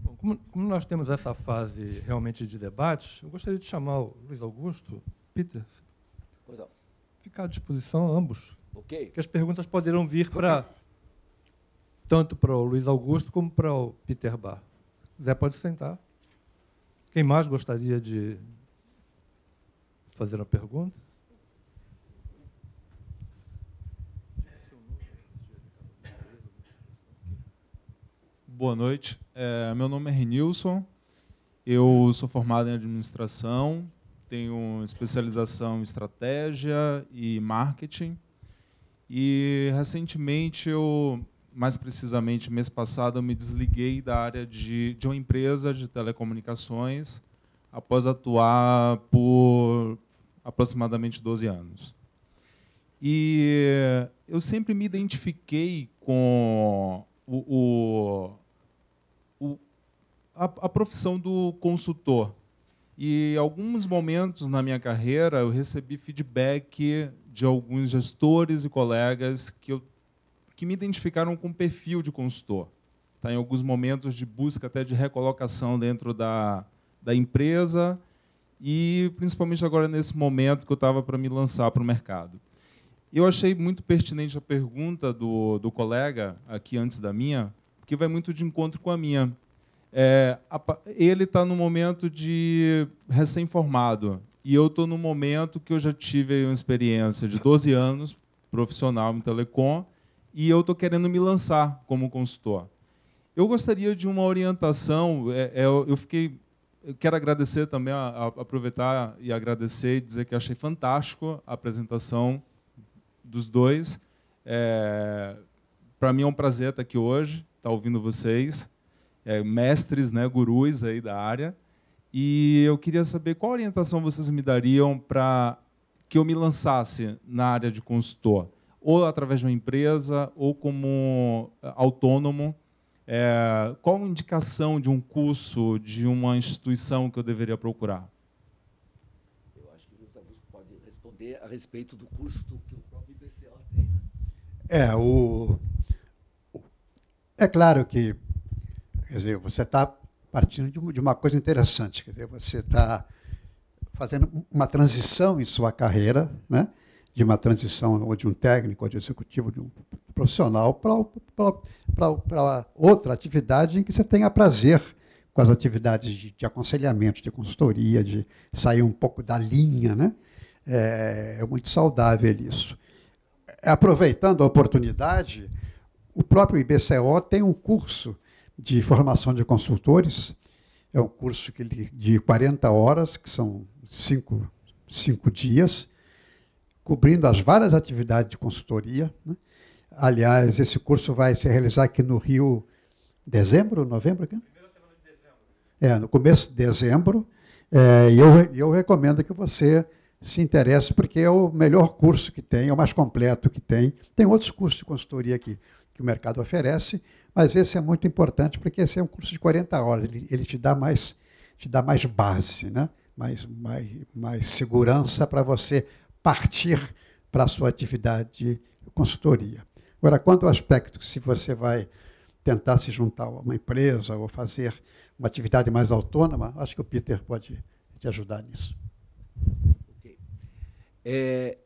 Bom, como nós temos essa fase realmente de debates, eu gostaria de chamar o Luiz Augusto, Peter, ficar à disposição ambos. Ok. Que as perguntas poderão vir tanto para o Luiz Augusto como para o Peter Bar. Zé, pode sentar. Quem mais gostaria de fazer uma pergunta? Boa noite. Meu nome é Renilson. Eu sou formado em administração, tenho especialização em estratégia e marketing. E, recentemente, mais precisamente, mês passado, eu me desliguei da área de uma empresa de telecomunicações após atuar por aproximadamente 12 anos. E eu sempre me identifiquei com a profissão do consultor. E, em alguns momentos na minha carreira, eu recebi feedback de alguns gestores e colegas que me identificaram com o perfil de consultor. Tá? Em alguns momentos de busca até de recolocação dentro da empresa e, principalmente agora, nesse momento que eu estava para me lançar para o mercado. Eu achei muito pertinente a pergunta do colega, aqui antes da minha, porque vai muito de encontro com a minha. Ele está no momento de recém-formado e eu estou no momento que eu já tive uma experiência de 12 anos profissional em telecom e eu estou querendo me lançar como consultor. Eu gostaria de uma orientação. Eu quero agradecer também, aproveitar e agradecer e dizer que achei fantástico a apresentação dos dois. Para mim é um prazer estar aqui hoje, estar ouvindo vocês. Mestres, né, gurus aí da área, e eu queria saber qual orientação vocês me dariam para que eu me lançasse na área de consultor, ou através de uma empresa, ou como autônomo. Qual a indicação de um curso, de uma instituição que eu deveria procurar? Eu acho que o Luiz Augusto pode responder a respeito do curso que o próprio IBCO tem. É claro que, quer dizer, você está partindo de uma coisa interessante, quer dizer, você está fazendo uma transição em sua carreira, né? De uma transição ou de um técnico, ou de um executivo, de um profissional, para outra atividade em que você tenha prazer com as atividades de aconselhamento, de consultoria, de sair um pouco da linha, né? É muito saudável isso. Aproveitando a oportunidade, o próprio IBCO tem um curso de formação de consultores, é um curso de 40 horas, que são 5 dias, cobrindo as várias atividades de consultoria, né? Aliás, esse curso vai se realizar aqui no Rio, novembro? Aqui? Primeira semana de dezembro. No começo de dezembro. E eu recomendo que você se interesse, porque é o melhor curso que tem, é o mais completo que tem. Tem outros cursos de consultoria que o mercado oferece, mas esse é muito importante, porque esse é um curso de 40 horas, ele te dá mais base, né? mais segurança para você partir para a sua atividade de consultoria. Agora, quanto ao aspecto, se você vai tentar se juntar a uma empresa ou fazer uma atividade mais autônoma, acho que o Peter pode te ajudar nisso. Okay.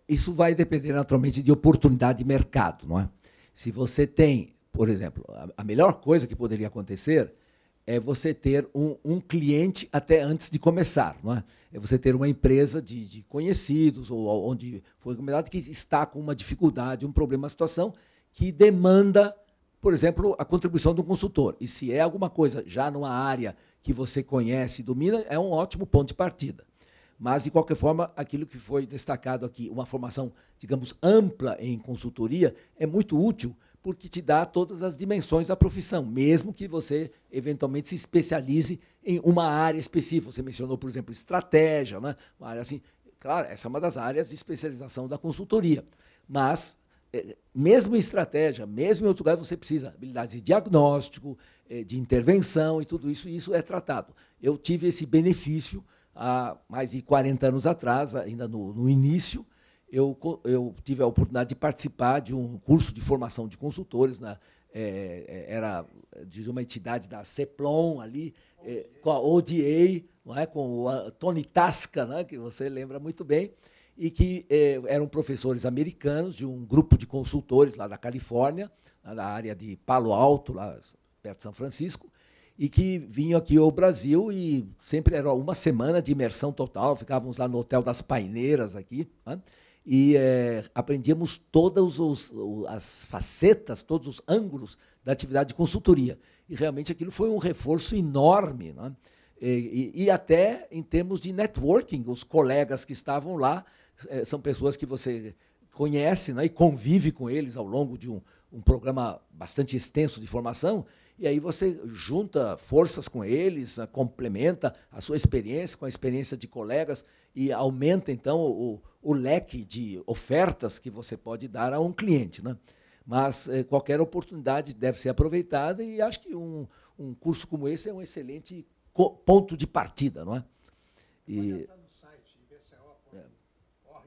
Isso vai depender, naturalmente, de oportunidade de mercado, não é? Se você tem, por exemplo, a melhor coisa que poderia acontecer é você ter um cliente até antes de começar, não é? É você ter uma empresa de conhecidos, ou onde foi recomendado, que está com uma dificuldade, um problema, uma situação que demanda, por exemplo, a contribuição de um consultor. E se é alguma coisa já numa área que você conhece e domina, é um ótimo ponto de partida. Mas, de qualquer forma, aquilo que foi destacado aqui, uma formação, digamos, ampla em consultoria, é muito útil, porque te dá todas as dimensões da profissão, mesmo que você, eventualmente, se especialize em uma área específica. Você mencionou, por exemplo, estratégia, né? Uma área assim. Claro, essa é uma das áreas de especialização da consultoria. Mas, mesmo em estratégia, mesmo em outro lugar, você precisa de habilidades de diagnóstico, de intervenção e tudo isso, e isso é tratado. Eu tive esse benefício há mais de 40 anos atrás, ainda no início. Eu tive a oportunidade de participar de um curso de formação de consultores, né? Era de uma entidade da CEPLON ali, com a ODA, não é? Com o Tony Tasca, né? Que você lembra muito bem, e que eram professores americanos de um grupo de consultores lá da Califórnia, lá da área de Palo Alto, lá perto de São Francisco, e que vinham aqui ao Brasil e sempre era uma semana de imersão total, ficávamos lá no Hotel das Paineiras aqui, né? E aprendíamos todas as facetas, todos os ângulos da atividade de consultoria. E realmente aquilo foi um reforço enorme, né? E até em termos de networking, os colegas que estavam lá são pessoas que você conhece, né, e convive com eles ao longo de um programa bastante extenso de formação, e aí você junta forças com eles, complementa a sua experiência com a experiência de colegas e aumenta, então, o leque de ofertas que você pode dar a um cliente, né? Mas qualquer oportunidade deve ser aproveitada e acho que um curso como esse é um excelente ponto de partida, não é? Pode entrar no site ibco.org.br,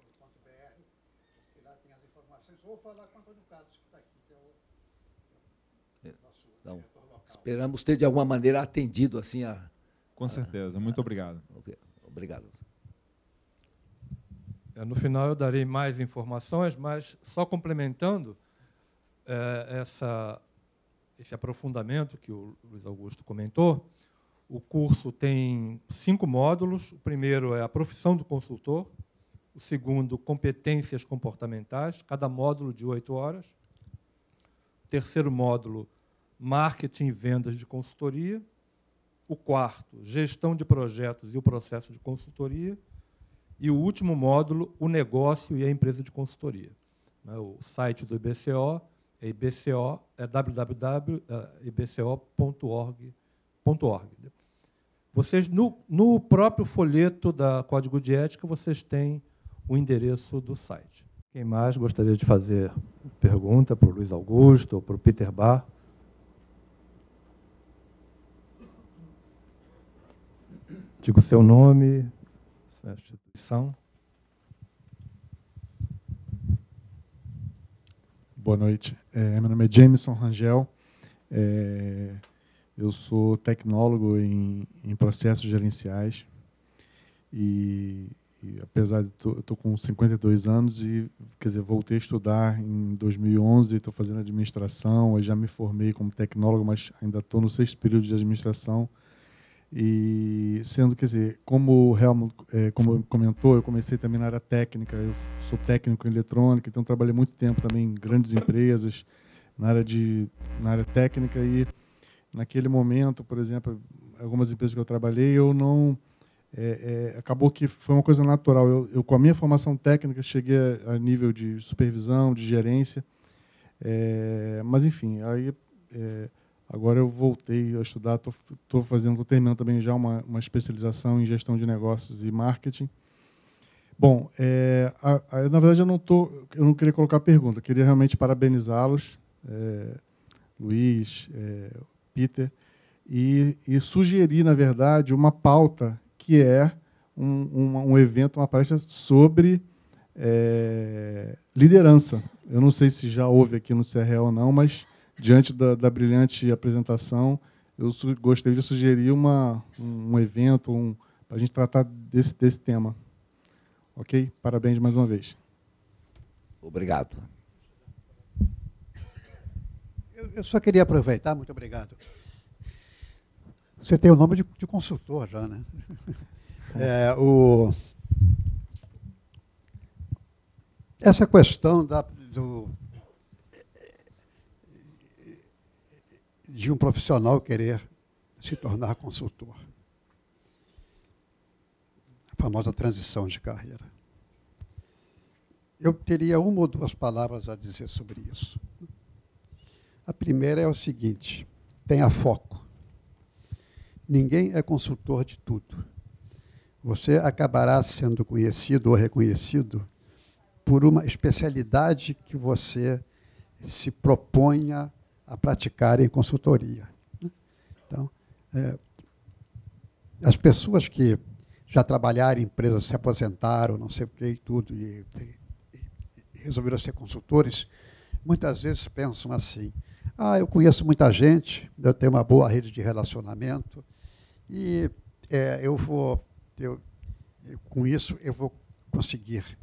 que lá tem as informações. Vou falar com o Antônio Carlos, que está aqui, que é o nosso diretor local. Esperamos ter, de alguma maneira, atendido assim Com certeza. Muito obrigado. Obrigado. No final eu darei mais informações, mas só complementando esse aprofundamento que o Luiz Augusto comentou. O curso tem 5 módulos. O primeiro é a profissão do consultor. O segundo, competências comportamentais, cada módulo de 8 horas. O terceiro módulo, marketing e vendas de consultoria. O quarto, gestão de projetos e o processo de consultoria. E o último módulo, o negócio e a empresa de consultoria. O site do IBCO é www.ibco.org. Vocês, no próprio folheto da Código de Ética, vocês têm o endereço do site. Quem mais gostaria de fazer pergunta para o Luiz Augusto ou para o Peter Bar? Diga o seu nome, sua instituição. Boa noite. Meu nome é Jameson Rangel. Eu sou tecnólogo em processos gerenciais e apesar de eu estou com 52 anos e, quer dizer, voltei a estudar em 2011, estou fazendo administração, eu já me formei como tecnólogo, mas ainda estou no 6º período de administração. E sendo, quer dizer, como o Helmut como comentou, eu comecei também na área técnica, eu sou técnico em eletrônica, então trabalhei muito tempo também em grandes empresas, na área técnica, e naquele momento, por exemplo, algumas empresas que eu trabalhei, eu não... acabou que foi uma coisa natural. Eu, com a minha formação técnica, cheguei a nível de supervisão, de gerência, mas, enfim, aí... agora eu voltei a estudar, estou terminando também já uma especialização em gestão de negócios e marketing. Bom, na verdade eu não queria colocar pergunta, eu queria realmente parabenizá-los, Luiz, Peter, e sugerir, na verdade, uma pauta que é um evento, uma palestra sobre liderança. Eu não sei se já houve aqui no CRE ou não, mas diante da brilhante apresentação, eu gostaria de sugerir um evento para a gente tratar desse tema. Ok? Parabéns mais uma vez. Obrigado. Eu só queria aproveitar, muito obrigado. Você tem o nome de consultor já, né? Essa questão de um profissional querer se tornar consultor. A famosa transição de carreira. Eu teria uma ou duas palavras a dizer sobre isso. A primeira é o seguinte: tenha foco. Ninguém é consultor de tudo. Você acabará sendo conhecido ou reconhecido por uma especialidade que você se proponha a praticar em consultoria. Então, as pessoas que já trabalharam em empresas, se aposentaram, não sei o que e tudo, e resolveram ser consultores, muitas vezes pensam assim: eu conheço muita gente, eu tenho uma boa rede de relacionamento, e com isso eu vou conseguir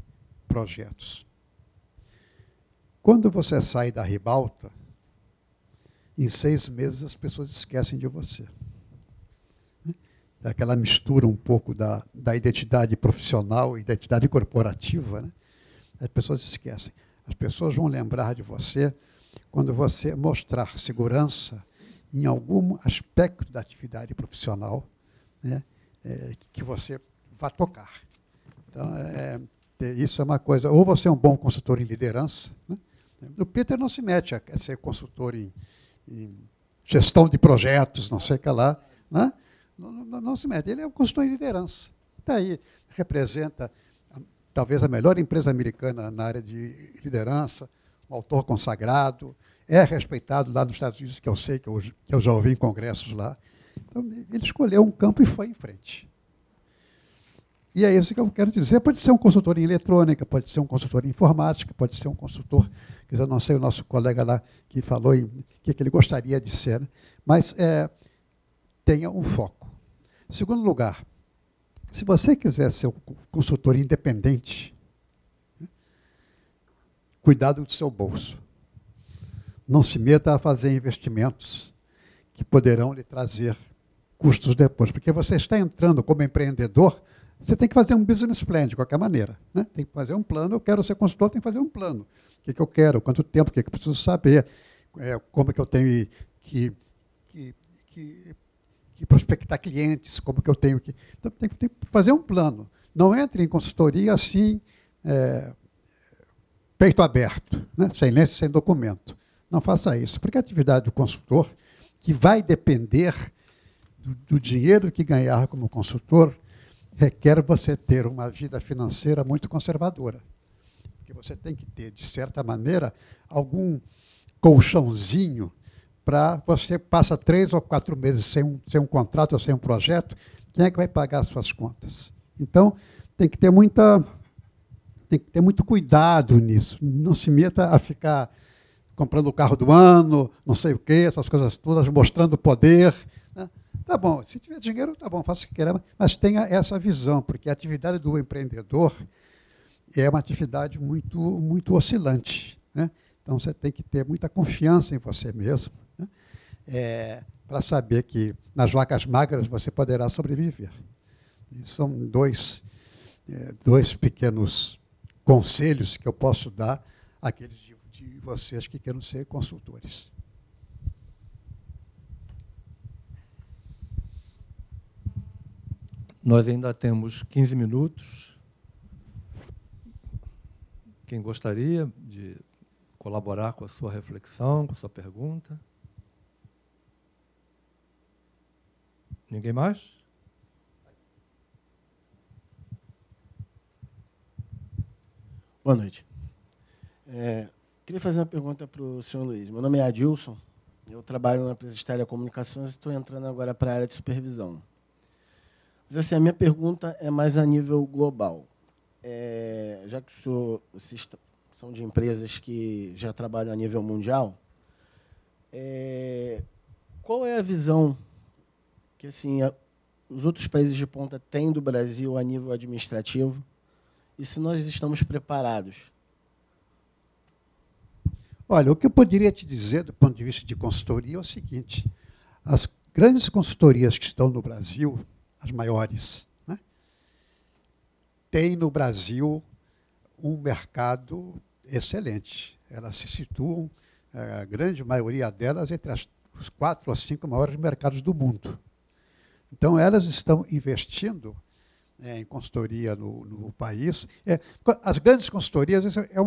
projetos. Quando você sai da ribalta, em 6 meses as pessoas esquecem de você. Aquela mistura um pouco da identidade profissional e identidade corporativa, né? As pessoas esquecem. As pessoas vão lembrar de você quando você mostrar segurança em algum aspecto da atividade profissional, né, que você vá tocar. Então, isso é uma coisa. Ou você é um bom consultor em liderança, né? O Peter não se mete a ser consultor em gestão de projetos, não sei o que lá, né? Não se mete. Ele é um consultor em liderança. Daí representa talvez a melhor empresa americana na área de liderança, um autor consagrado, é respeitado lá nos Estados Unidos, que eu sei, que eu já ouvi em congressos lá. Então, ele escolheu um campo e foi em frente. E é isso que eu quero dizer. Pode ser um consultor em eletrônica, pode ser um consultor em informática, pode ser um consultor, quer dizer, não sei o nosso colega lá que falou o que ele gostaria de ser, né? Mas tenha um foco. Em segundo lugar, se você quiser ser um consultor independente, né, cuidado do seu bolso. Não se meta a fazer investimentos que poderão lhe trazer custos depois, porque você está entrando como empreendedor. Você tem que fazer um business plan, de qualquer maneira, né? Tem que fazer um plano. Eu quero ser consultor, tem que fazer um plano. O que eu quero, quanto tempo, o que eu preciso saber, como que eu tenho que prospectar clientes, como que eu tenho que... Então, tem que fazer um plano. Não entre em consultoria assim, peito aberto, né? Sem lenço, sem documento. Não faça isso, porque a atividade do consultor, que vai depender do dinheiro que ganhar como consultor, requer você ter uma vida financeira muito conservadora. Porque você tem que ter, de certa maneira, algum colchãozinho para você passa 3 ou 4 meses sem um contrato ou sem um projeto, quem é que vai pagar as suas contas? Então, tem que ter muito cuidado nisso. Não se meta a ficar comprando o carro do ano, não sei o quê, essas coisas todas, mostrando poder. Né? Tá bom, se tiver dinheiro, tá bom, faça o que queira, mas tenha essa visão, porque a atividade do empreendedor é uma atividade muito oscilante. Né? Então, você tem que ter muita confiança em você mesmo, né? Para saber que nas vacas magras você poderá sobreviver. E são dois pequenos conselhos que eu posso dar àqueles de vocês que queiram ser consultores. Nós ainda temos 15 minutos. Quem gostaria de colaborar com a sua reflexão, com a sua pergunta? Ninguém mais? Boa noite. Queria fazer uma pergunta para o senhor Luiz. Meu nome é Adilson, eu trabalho na empresa de telecomunicações e estou entrando agora para a área de supervisão. Mas, assim, a minha pergunta é mais a nível global. Já que vocês são de empresas que já trabalham a nível mundial, qual é a visão que assim, os outros países de ponta têm do Brasil a nível administrativo? E se nós estamos preparados? Olha, o que eu poderia te dizer do ponto de vista de consultoria é o seguinte: as grandes consultorias que estão no Brasil, as maiores, né, têm no Brasil um mercado excelente. Elas se situam, a grande maioria delas, entre os 4 ou 5 maiores mercados do mundo. Então, elas estão investindo em consultoria no país. As grandes consultorias é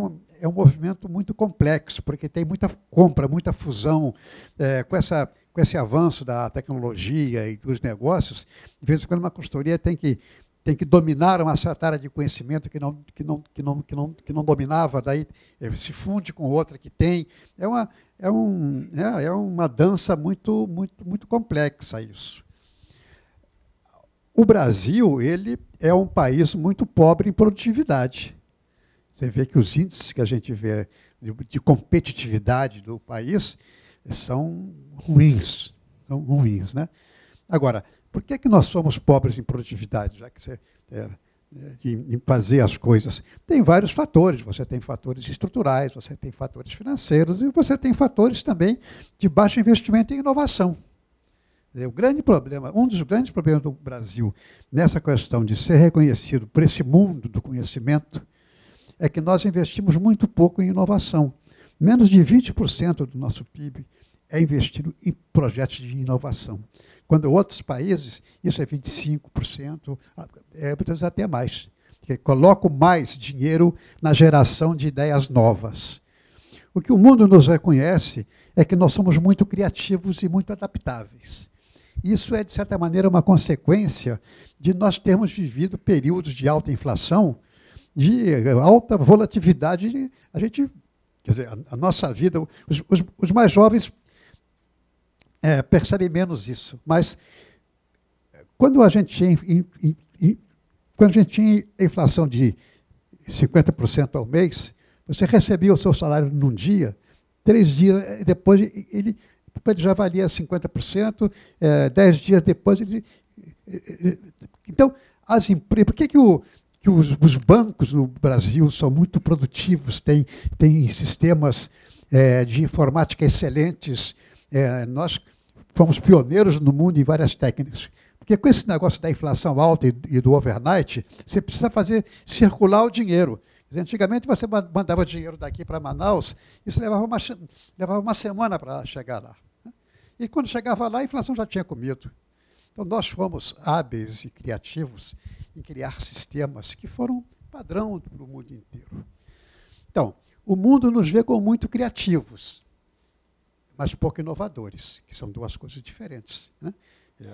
um movimento muito complexo, porque tem muita compra, muita fusão. Com esse avanço da tecnologia e dos negócios, de vez em quando uma consultoria tem que dominar uma certa área de conhecimento que não dominava, daí se funde com outra que tem. É uma dança muito complexa isso. O Brasil, ele é um país muito pobre em produtividade. Você vê que os índices que a gente vê de competitividade do país são ruins, né? Agora, por que nós somos pobres em produtividade, já que você em fazer as coisas? Tem vários fatores. Você tem fatores estruturais, você tem fatores financeiros e você tem fatores também de baixo investimento em inovação. O grande problema, um dos grandes problemas do Brasil nessa questão de ser reconhecido por esse mundo do conhecimento é que nós investimos muito pouco em inovação. Menos de 20% do nosso PIB é investido em projetos de inovação. Quando outros países, isso é 25%, muitas até mais, que colocam mais dinheiro na geração de ideias novas. O que o mundo nos reconhece é que nós somos muito criativos e muito adaptáveis. Isso é, de certa maneira, uma consequência de nós termos vivido períodos de alta inflação, de alta volatilidade. Quer dizer, a nossa vida, os mais jovens percebem menos isso, mas quando a gente tinha inflação de 50% ao mês, você recebia o seu salário num dia, 3 dias depois ele já valia 50%, 10 dias depois ele... Então, as empresas... Por que os bancos no Brasil são muito produtivos, têm sistemas de informática excelentes? Nós fomos pioneiros no mundo em várias técnicas. Porque com esse negócio da inflação alta e do overnight, você precisa fazer circular o dinheiro. Antigamente, você mandava dinheiro daqui para Manaus, isso levava uma semana para chegar lá. E quando chegava lá, a inflação já tinha comido. Então, nós fomos hábeis e criativos em criar sistemas que foram padrão do mundo inteiro. Então, o mundo nos vê como muito criativos, mas pouco inovadores, que são duas coisas diferentes, né?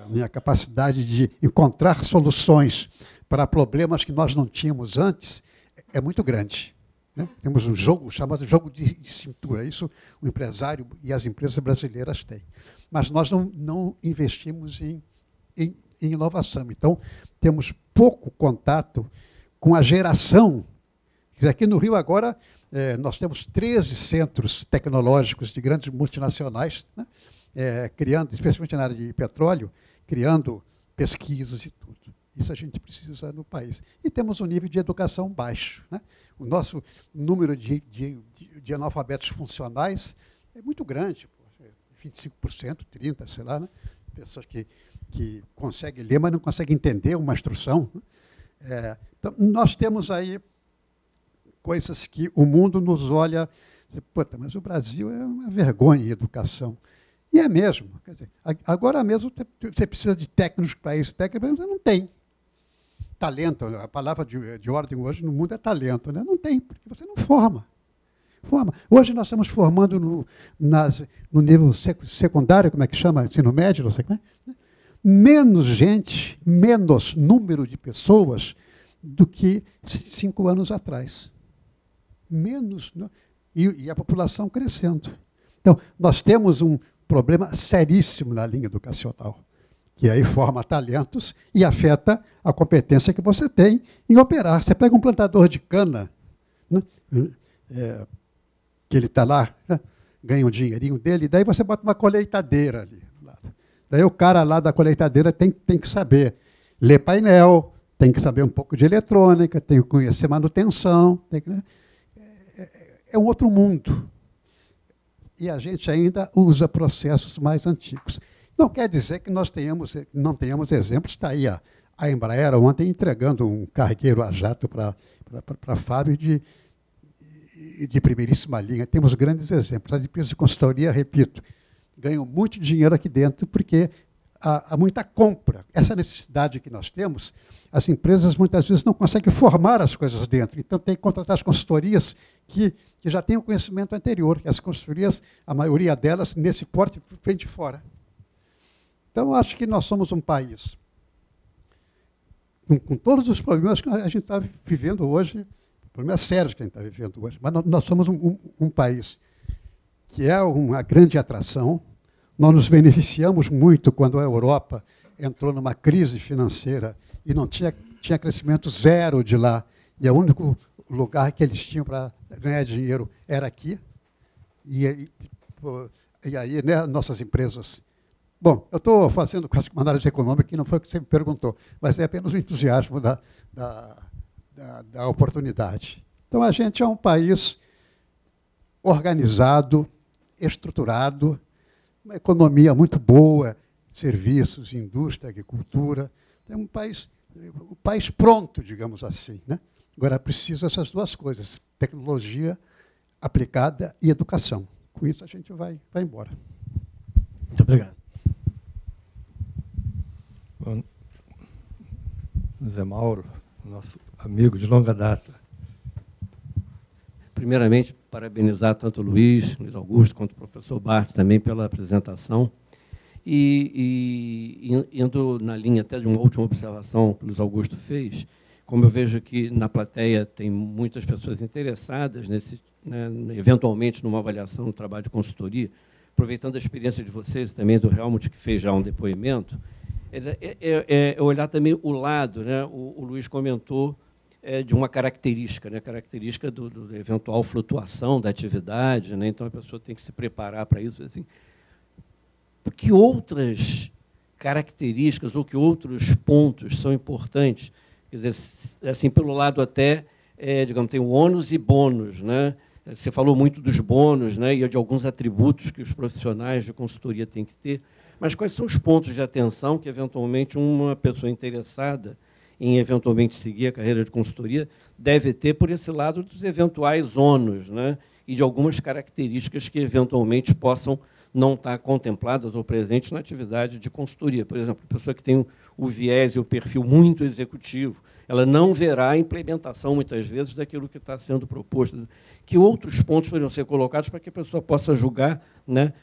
A minha capacidade de encontrar soluções para problemas que nós não tínhamos antes é muito grande, né? Temos um jogo chamado jogo de cintura. Isso o empresário e as empresas brasileiras têm. Mas nós não investimos em inovação. Então, temos pouco contato com a geração. Aqui no Rio, agora, Nós temos 13 centros tecnológicos de grandes multinacionais, né? Criando, especialmente na área de petróleo, criando pesquisas e tudo. Isso a gente precisa no país. E temos um nível de educação baixo, né? O nosso número de analfabetos funcionais é muito grande, 25%, 30%, sei lá, né? Pessoas que conseguem ler, mas não conseguem entender uma instrução. Então, nós temos aí coisas que o mundo nos olha, mas o Brasil é uma vergonha em educação. E é mesmo. Quer dizer, agora mesmo você precisa de técnicos para isso, técnicos você não tem. Talento, a palavra de ordem hoje no mundo é talento, né? Não tem, porque você não forma. Hoje nós estamos formando no nível secundário, como é que chama? Ensino médio, não sei como é. Menos gente, menos número de pessoas do que 5 anos atrás. Menos. E a população crescendo. Então, nós temos um problema seríssimo na linha educacional, que aí forma talentos e afeta a competência que você tem em operar. Você pega um plantador de cana, né? Que ele está lá, né? Ganha um dinheirinho dele, daí você bota uma colheitadeira ali. Daí o cara lá da colheitadeira tem que saber ler painel, tem que saber um pouco de eletrônica, tem que conhecer manutenção. É um outro mundo. E a gente ainda usa processos mais antigos. Não quer dizer que nós não tenhamos exemplos. Está aí a Embraer ontem entregando um cargueiro a jato para a Fábio de primeiríssima linha. Temos grandes exemplos. As empresas de consultoria, repito, ganham muito dinheiro aqui dentro porque há muita compra. Essa necessidade que nós temos, as empresas muitas vezes não conseguem formar as coisas dentro. Então tem que contratar as consultorias que já têm o conhecimento anterior. As consultorias, a maioria delas, nesse porte, vem de fora. Então, acho que nós somos um país com todos os problemas que a gente está vivendo hoje, problemas sérios que a gente está vivendo hoje, mas nós somos um país que é uma grande atração. Nós nos beneficiamos muito quando a Europa entrou numa crise financeira e não tinha crescimento zero de lá, e o único lugar que eles tinham para ganhar dinheiro era aqui. E aí, né, nossas empresas... Bom, eu estou fazendo quase uma análise econômica, que não foi o que você me perguntou, mas é apenas o entusiasmo da oportunidade. Então, a gente é um país organizado, estruturado, uma economia muito boa, serviços, indústria, agricultura. É um país pronto, digamos assim, né? Agora, precisa essas duas coisas, tecnologia aplicada e educação. Com isso, a gente vai embora. Muito obrigado. Bom, José Mauro, nosso amigo de longa data. Primeiramente, parabenizar tanto o Luiz Augusto, quanto o professor Bartz também pela apresentação. E indo na linha até de uma última observação que o Luiz Augusto fez, como eu vejo que na plateia tem muitas pessoas interessadas, eventualmente, numa avaliação do trabalho de consultoria, aproveitando a experiência de vocês, também do Helmut, que fez já um depoimento, olhar também o lado, né? O Luiz comentou de uma característica, né? Característica do eventual flutuação da atividade, né? Então a pessoa tem que se preparar para isso. Assim, que outras características ou que outros pontos são importantes? Quer dizer, assim, pelo lado até, digamos, tem o ônus e bônus, né? Você falou muito dos bônus, né? E de alguns atributos que os profissionais de consultoria têm que ter. Mas quais são os pontos de atenção que, eventualmente, uma pessoa interessada em, eventualmente, seguir a carreira de consultoria deve ter por esse lado dos eventuais ônus, né? E de algumas características que, eventualmente, possam não estar contempladas ou presentes na atividade de consultoria. Por exemplo, a pessoa que tem o viés e o perfil muito executivo, ela não verá a implementação, muitas vezes, daquilo que está sendo proposto. Que outros pontos poderiam ser colocados para que a pessoa possa julgar, né,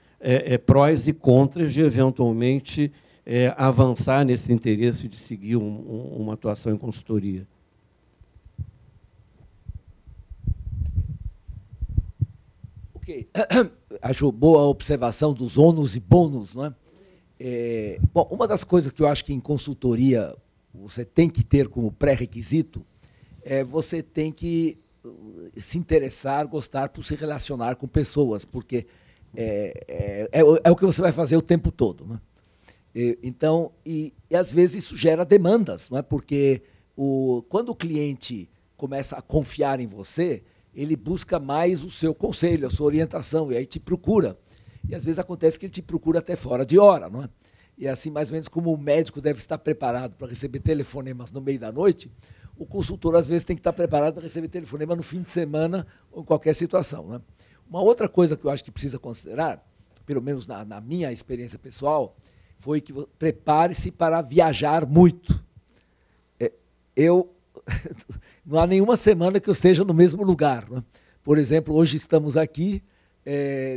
prós e contras de, eventualmente, avançar nesse interesse de seguir uma atuação em consultoria? Ok. Acho boa a observação dos ônus e bônus, não é? Bom, uma das coisas que eu acho que em consultoria você tem que ter como pré-requisito você tem que se interessar, gostar por se relacionar com pessoas, porque é o que você vai fazer o tempo todo, né? Então, e às vezes isso gera demandas, não é? Porque quando o cliente começa a confiar em você, ele busca mais o seu conselho, a sua orientação, e aí te procura. E às vezes acontece que ele te procura até fora de hora, não é? E assim, mais ou menos como o médico deve estar preparado para receber telefonemas no meio da noite, o consultor às vezes tem que estar preparado para receber telefonema no fim de semana ou em qualquer situação, né? Uma outra coisa que eu acho que precisa considerar, pelo menos na minha experiência pessoal, foi que prepare-se para viajar muito. Não há nenhuma semana que eu esteja no mesmo lugar, né? Por exemplo, hoje estamos aqui,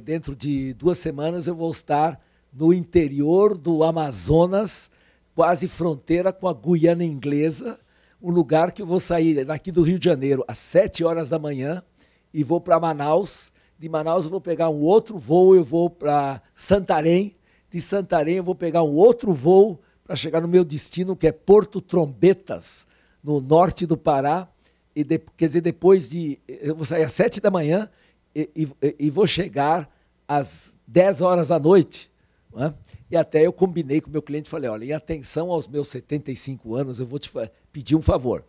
dentro de 2 semanas eu vou estar no interior do Amazonas, quase fronteira com a Guiana Inglesa, um lugar que eu vou sair daqui do Rio de Janeiro às 7 horas da manhã e vou para Manaus. De Manaus eu vou pegar um outro voo, eu vou para Santarém. De Santarém eu vou pegar um outro voo para chegar no meu destino, que é Porto Trombetas, no norte do Pará. Quer dizer, eu vou sair às 7 da manhã e vou chegar às 10 horas da noite, não é? E até eu combinei com o meu cliente e falei, olha, em atenção aos meus 75 anos, eu vou te pedir um favor.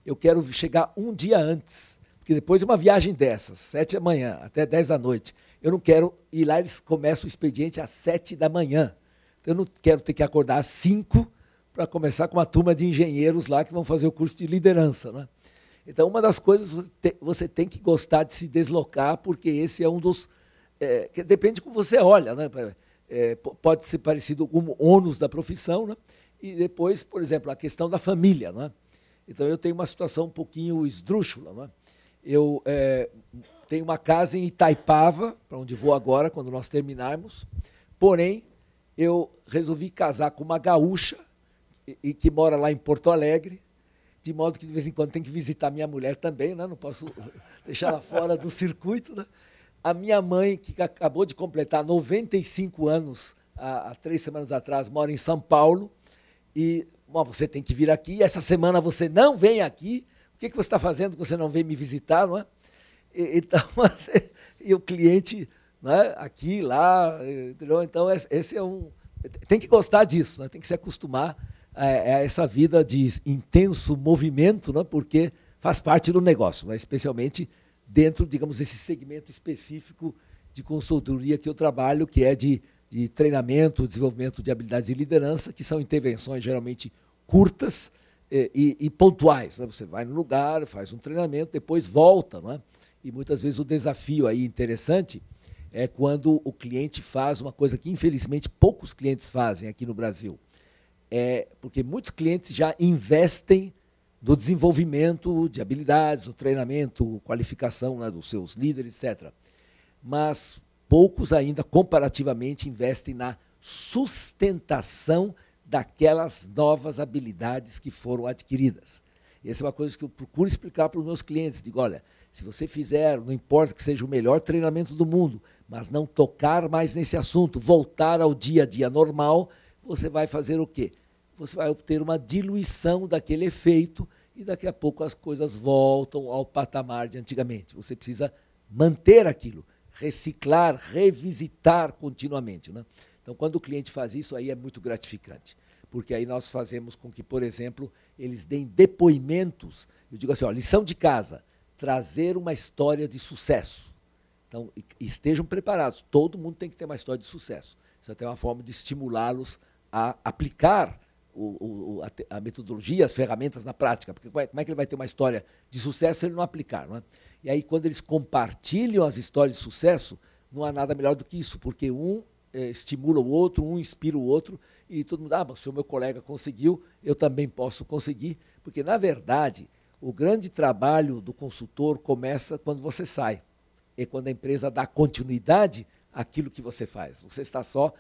Eu quero chegar um dia antes, porque depois de uma viagem dessas, 7 da manhã até 10 da noite, eu não quero ir lá, eles começam o expediente às 7 da manhã. Então, eu não quero ter que acordar às 5 para começar com uma turma de engenheiros lá que vão fazer o curso de liderança, né? Então, uma das coisas, você tem que gostar de se deslocar, porque esse é um dos... que depende de como você olha, né? Pode ser parecido com o ônus da profissão, né? E depois, por exemplo, a questão da família, né? Então, eu tenho uma situação um pouquinho esdrúxula, né? Eu tenho uma casa em Itaipava, para onde vou agora, quando nós terminarmos, porém, eu resolvi casar com uma gaúcha, e que mora lá em Porto Alegre, de modo que, de vez em quando, tem que visitar minha mulher também, né? Não posso deixá-la fora do circuito, né? A minha mãe, que acabou de completar 95 anos, há 3 semanas atrás, mora em São Paulo, e você tem que vir aqui, essa semana você não vem aqui, o que você está fazendo que você não vem me visitar, não é? Então, e o cliente, né, aqui, lá, entendeu? Então, esse é tem que gostar disso, né? Tem que se acostumar a essa vida de intenso movimento, né? Porque faz parte do negócio, né? Especialmente dentro, digamos, desse segmento específico de consultoria que eu trabalho, que é de treinamento, desenvolvimento de habilidades de liderança, que são intervenções geralmente curtas e pontuais, né? Você vai no lugar, faz um treinamento, depois volta, não é? E muitas vezes o desafio aí interessante é quando o cliente faz uma coisa que, infelizmente, poucos clientes fazem aqui no Brasil. Porque muitos clientes já investem no desenvolvimento de habilidades, no treinamento, qualificação, né, dos seus líderes, etc. Mas poucos ainda, comparativamente, investem na sustentação daquelas novas habilidades que foram adquiridas. Essa é uma coisa que eu procuro explicar para os meus clientes. Digo, olha, se você fizer, não importa que seja o melhor treinamento do mundo, mas não tocar mais nesse assunto, voltar ao dia a dia normal, você vai fazer o quê? Você vai obter uma diluição daquele efeito e daqui a pouco as coisas voltam ao patamar de antigamente. Você precisa manter aquilo, reciclar, revisitar continuamente, né? Então, quando o cliente faz isso, aí é muito gratificante, porque aí nós fazemos com que, por exemplo, eles deem depoimentos. Eu digo assim, ó, lição de casa, trazer uma história de sucesso. Então, estejam preparados, todo mundo tem que ter uma história de sucesso. Isso é até uma forma de estimulá-los a aplicar a metodologia, as ferramentas na prática, porque como é que ele vai ter uma história de sucesso se ele não aplicar, não é? E aí, quando eles compartilham as histórias de sucesso, não há nada melhor do que isso, porque um estimula o outro, um inspira o outro, e todo mundo, se o meu colega conseguiu, eu também posso conseguir, porque, na verdade, o grande trabalho do consultor começa quando você sai, e quando a empresa dá continuidade àquilo que você faz. Você está só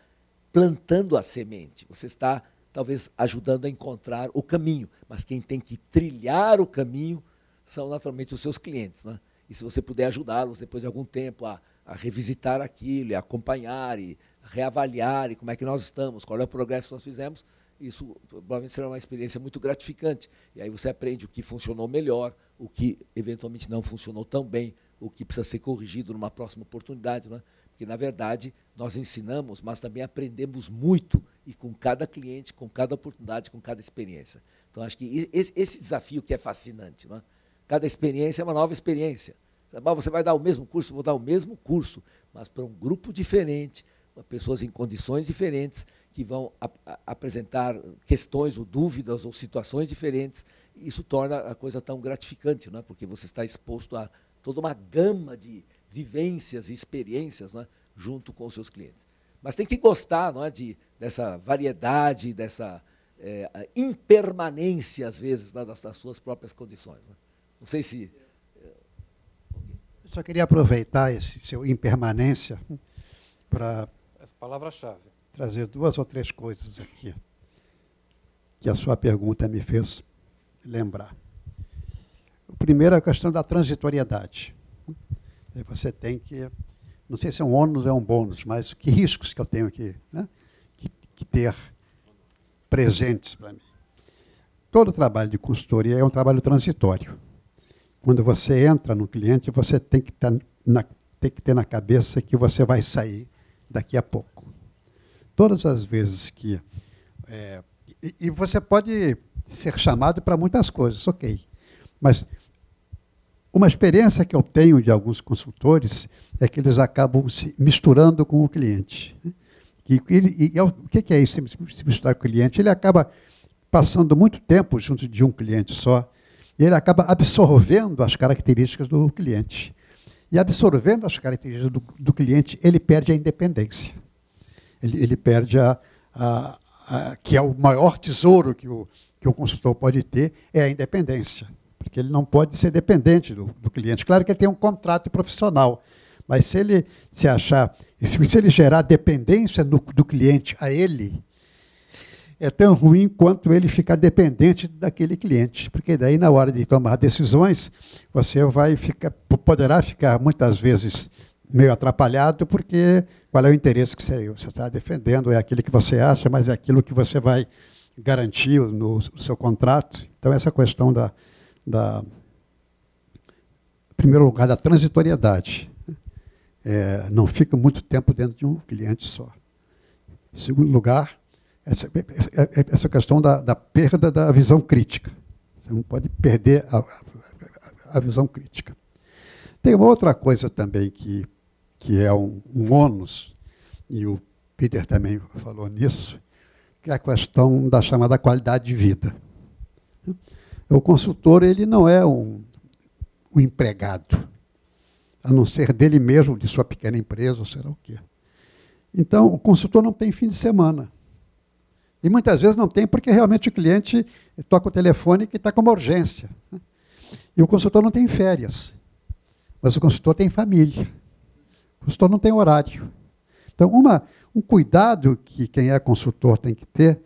plantando a semente, você está talvez ajudando a encontrar o caminho, mas quem tem que trilhar o caminho são naturalmente os seus clientes, né? E se você puder ajudá-los depois de algum tempo a revisitar aquilo, e acompanhar, e reavaliar, e como é que nós estamos, qual é o progresso que nós fizemos, isso provavelmente será uma experiência muito gratificante. E aí você aprende o que funcionou melhor, o que eventualmente não funcionou tão bem, o que precisa ser corrigido numa próxima oportunidade, né? Porque, na verdade, nós ensinamos, mas também aprendemos muito, e com cada cliente, com cada oportunidade, com cada experiência. Então, acho que esse desafio que é fascinante, né? Cada experiência é uma nova experiência. Você vai dar o mesmo curso? Vou dar o mesmo curso, mas para um grupo diferente, para pessoas em condições diferentes, que vão apresentar questões ou dúvidas ou situações diferentes. Isso torna a coisa tão gratificante, né? Porque você está exposto a toda uma gama de vivências e experiências, né, junto com os seus clientes. Mas tem que gostar, não é, dessa variedade, dessa impermanência, às vezes, né, das suas próprias condições. Né? Não sei se... Eu só queria aproveitar esse seu impermanência para... Essa palavra-chave. Trazer 2 ou 3 coisas aqui que a sua pergunta me fez lembrar. O primeiro é a questão da transitoriedade. Você tem que, não sei se é um ônus ou é um bônus, mas que riscos que eu tenho que, né, que ter presentes para mim. Todo trabalho de consultoria é um trabalho transitório. Quando você entra no cliente, você tem que ter na cabeça que você vai sair daqui a pouco. Todas as vezes que... E você pode ser chamado para muitas coisas, ok. Mas uma experiência que eu tenho de alguns consultores é que eles acabam se misturando com o cliente. O que é isso, se misturar com o cliente? Ele acaba passando muito tempo junto de um cliente só, e ele acaba absorvendo as características do cliente. E absorvendo as características do cliente, ele perde a independência. Ele perde que é o maior tesouro que o consultor pode ter, é a independência. Porque ele não pode ser dependente do cliente. Claro que ele tem um contrato profissional, mas se ele gerar dependência do cliente a ele, é tão ruim quanto ele ficar dependente daquele cliente. Porque daí, na hora de tomar decisões, você poderá ficar, muitas vezes, meio atrapalhado, porque qual é o interesse que você está defendendo? É aquilo que você acha, mas é aquilo que você vai garantir no seu contrato. Então, essa questão em primeiro lugar, da transitoriedade. Não fica muito tempo dentro de um cliente só. Em segundo lugar, essa questão da perda da visão crítica. Você não pode perder a visão crítica. Tem uma outra coisa também que é um ônus, e o Peter também falou nisso, que é a questão da chamada qualidade de vida. O consultor, ele não é um empregado, a não ser dele mesmo, de sua pequena empresa, ou será o quê. Então, o consultor não tem fim de semana. E muitas vezes não tem, porque realmente o cliente toca o telefone que está com uma urgência. E o consultor não tem férias, mas o consultor tem família. O consultor não tem horário. Então, um cuidado que quem é consultor tem que ter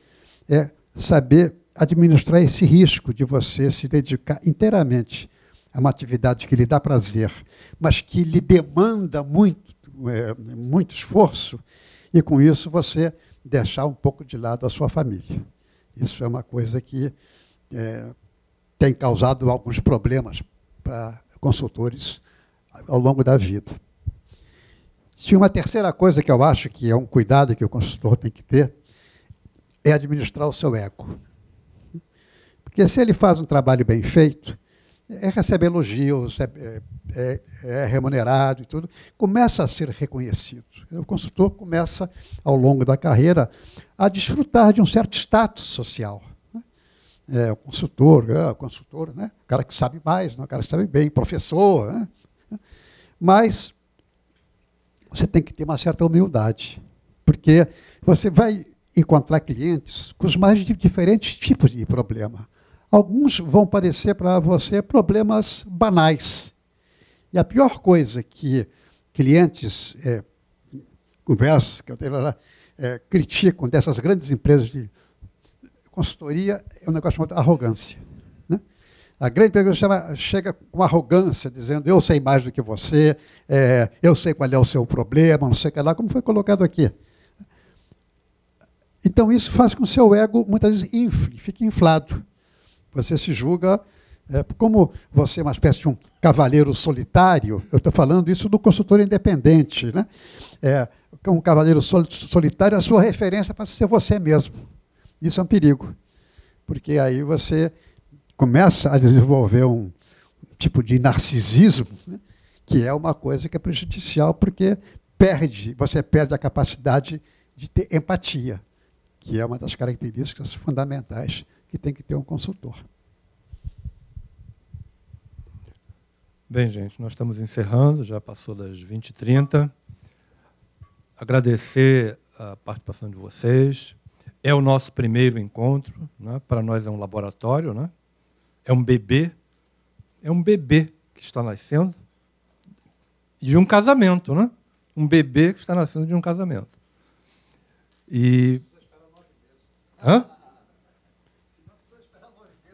é saber administrar esse risco de você se dedicar inteiramente a uma atividade que lhe dá prazer, mas que lhe demanda muito esforço, e com isso você deixar um pouco de lado a sua família. Isso é uma coisa que tem causado alguns problemas para consultores ao longo da vida. Tinha uma terceira coisa que eu acho que é um cuidado que o consultor tem que ter, é administrar o seu ego. Porque se ele faz um trabalho bem feito, recebe elogios, é remunerado e tudo, começa a ser reconhecido. O consultor começa, ao longo da carreira, a desfrutar de um certo status social. O consultor, né? O cara que sabe mais, né? O cara que sabe bem, professor. Né? Mas você tem que ter uma certa humildade, porque você vai encontrar clientes com os mais diferentes tipos de problema. Alguns vão parecer para você problemas banais. E a pior coisa que clientes conversam, que eu tenho lá, criticam dessas grandes empresas de consultoria é um negócio chamado arrogância. Né? A grande empresa chega com arrogância, dizendo, eu sei mais do que você, eu sei qual é o seu problema, não sei o que lá, como foi colocado aqui. Então, isso faz com que o seu ego, muitas vezes, infle, fique inflado. Você se julga, como você é uma espécie de um cavaleiro solitário, eu estou falando isso do consultor independente, né? Um cavaleiro solitário, a sua referência pode ser você mesmo. Isso é um perigo, porque aí você começa a desenvolver um tipo de narcisismo, né? Que é uma coisa que é prejudicial, porque você perde a capacidade de ter empatia, que é uma das características fundamentais que tem que ter um consultor. Bem, gente, nós estamos encerrando, já passou das 20h30. Agradecer a participação de vocês. É o nosso primeiro encontro, né? Para nós é um laboratório, né? É um bebê que está nascendo de um casamento, né? Um bebê que está nascendo de um casamento. E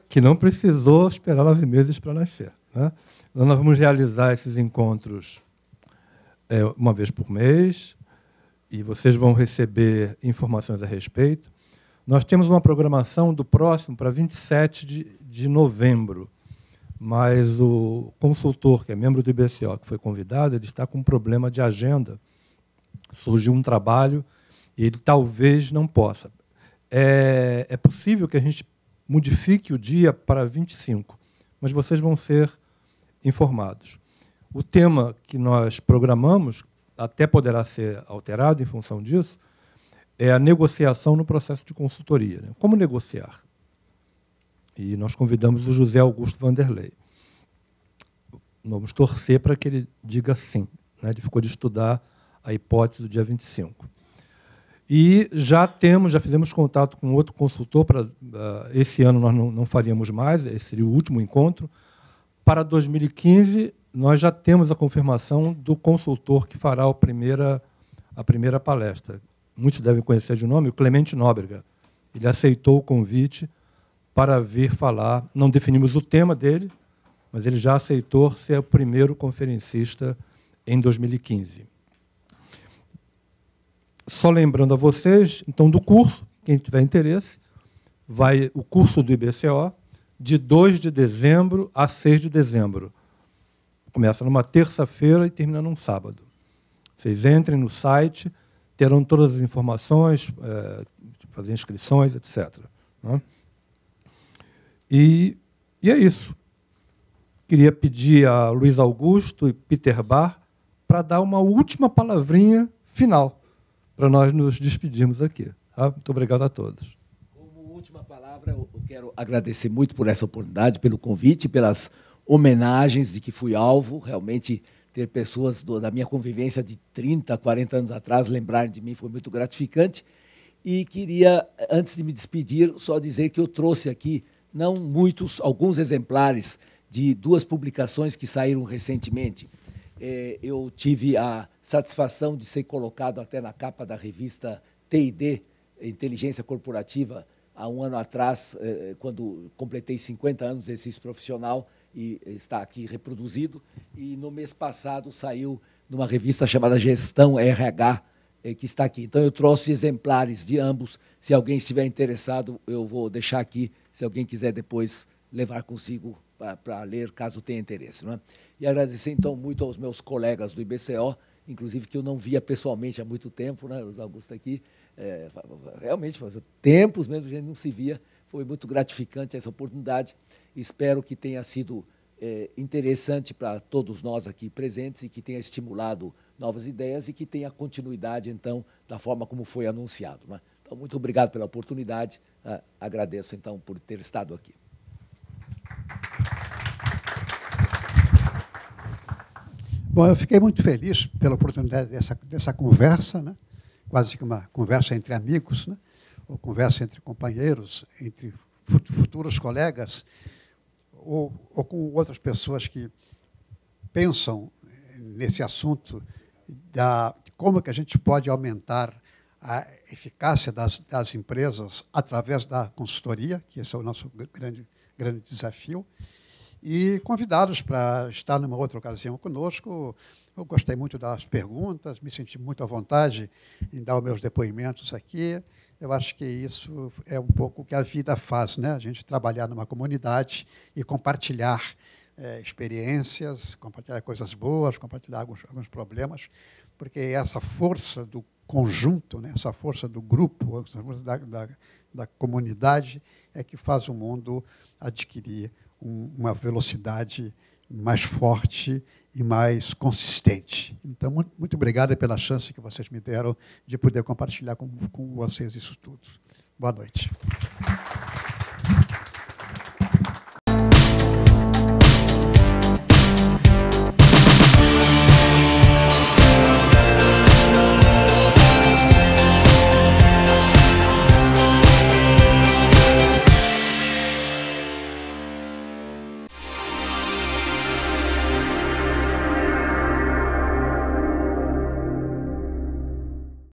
que não precisou esperar 9 meses para nascer, né? Nós vamos realizar esses encontros uma vez por mês e vocês vão receber informações a respeito. Nós temos uma programação do próximo para 27 de novembro, mas o consultor, que é membro do IBCO, que foi convidado, ele está com um problema de agenda. Surgiu um trabalho e ele talvez não possa. É possível que a gente modifique o dia para 25, mas vocês vão ser informados. O tema que nós programamos, até poderá ser alterado em função disso, é a negociação no processo de consultoria, né? Como negociar? E nós convidamos o José Augusto Vanderlei. Vamos torcer para que ele diga sim, né? Ele ficou de estudar a hipótese do dia 25. E já fizemos contato com outro consultor, esse ano nós não faríamos mais, esse seria o último encontro. Para 2015, nós já temos a confirmação do consultor que fará a primeira palestra. Muitos devem conhecer de nome, o Clemente Nóbrega. Ele aceitou o convite para vir falar. Não definimos o tema dele, mas ele já aceitou ser o primeiro conferencista em 2015. Só lembrando a vocês, então, do curso, quem tiver interesse, vai o curso do IBCO, de 2 de dezembro a 6 de dezembro. Começa numa terça-feira e termina num sábado. Vocês entrem no site, terão todas as informações, fazer inscrições, etc. Né? E é isso. Queria pedir a Luiz Augusto e Peter Bar para dar uma última palavrinha final, para nós nos despedirmos aqui. Tá? Muito obrigado a todos. Como última palavra, eu quero agradecer muito por essa oportunidade, pelo convite, pelas homenagens de que fui alvo. Realmente, ter pessoas da minha convivência de 30, 40 anos atrás lembrarem de mim foi muito gratificante. E queria, antes de me despedir, só dizer que eu trouxe aqui, não muitos, alguns exemplares de 2 publicações que saíram recentemente. Eu tive a satisfação de ser colocado até na capa da revista T&D, Inteligência Corporativa, há um ano atrás, quando completei 50 anos de exercício profissional, e está aqui reproduzido. E no mês passado saiu numa revista chamada Gestão RH, que está aqui. Então, eu trouxe exemplares de ambos. Se alguém estiver interessado, eu vou deixar aqui, se alguém quiser depois levar consigo para ler, caso tenha interesse. Não é? E agradecer, então, muito aos meus colegas do IBCO, inclusive que eu não via pessoalmente há muito tempo, né, os Augusto aqui. Realmente, fazia tempos mesmo, a gente não se via. Foi muito gratificante essa oportunidade. Espero que tenha sido interessante para todos nós aqui presentes e que tenha estimulado novas ideias e que tenha continuidade, então, da forma como foi anunciado. Né? Então, muito obrigado pela oportunidade. Agradeço, então, por ter estado aqui. Bom, eu fiquei muito feliz pela oportunidade dessa conversa, né? Quase que uma conversa entre amigos, né? Ou conversa entre companheiros, entre futuros colegas, ou com outras pessoas que pensam nesse assunto de como que a gente pode aumentar a eficácia das empresas através da consultoria, que esse é o nosso grande desafio, e convidá-los para estar numa outra ocasião conosco. Eu gostei muito das perguntas, me senti muito à vontade em dar os meus depoimentos aqui. Eu acho que isso é um pouco o que a vida faz, né? A gente trabalhar numa comunidade e compartilhar experiências, compartilhar coisas boas, compartilhar alguns problemas, porque essa força do conjunto, né? Essa força do grupo, essa força da comunidade é que faz o mundo adquirir uma velocidade mais forte e mais consistente. Então, muito obrigado pela chance que vocês me deram de poder compartilhar com vocês isso tudo. Boa noite.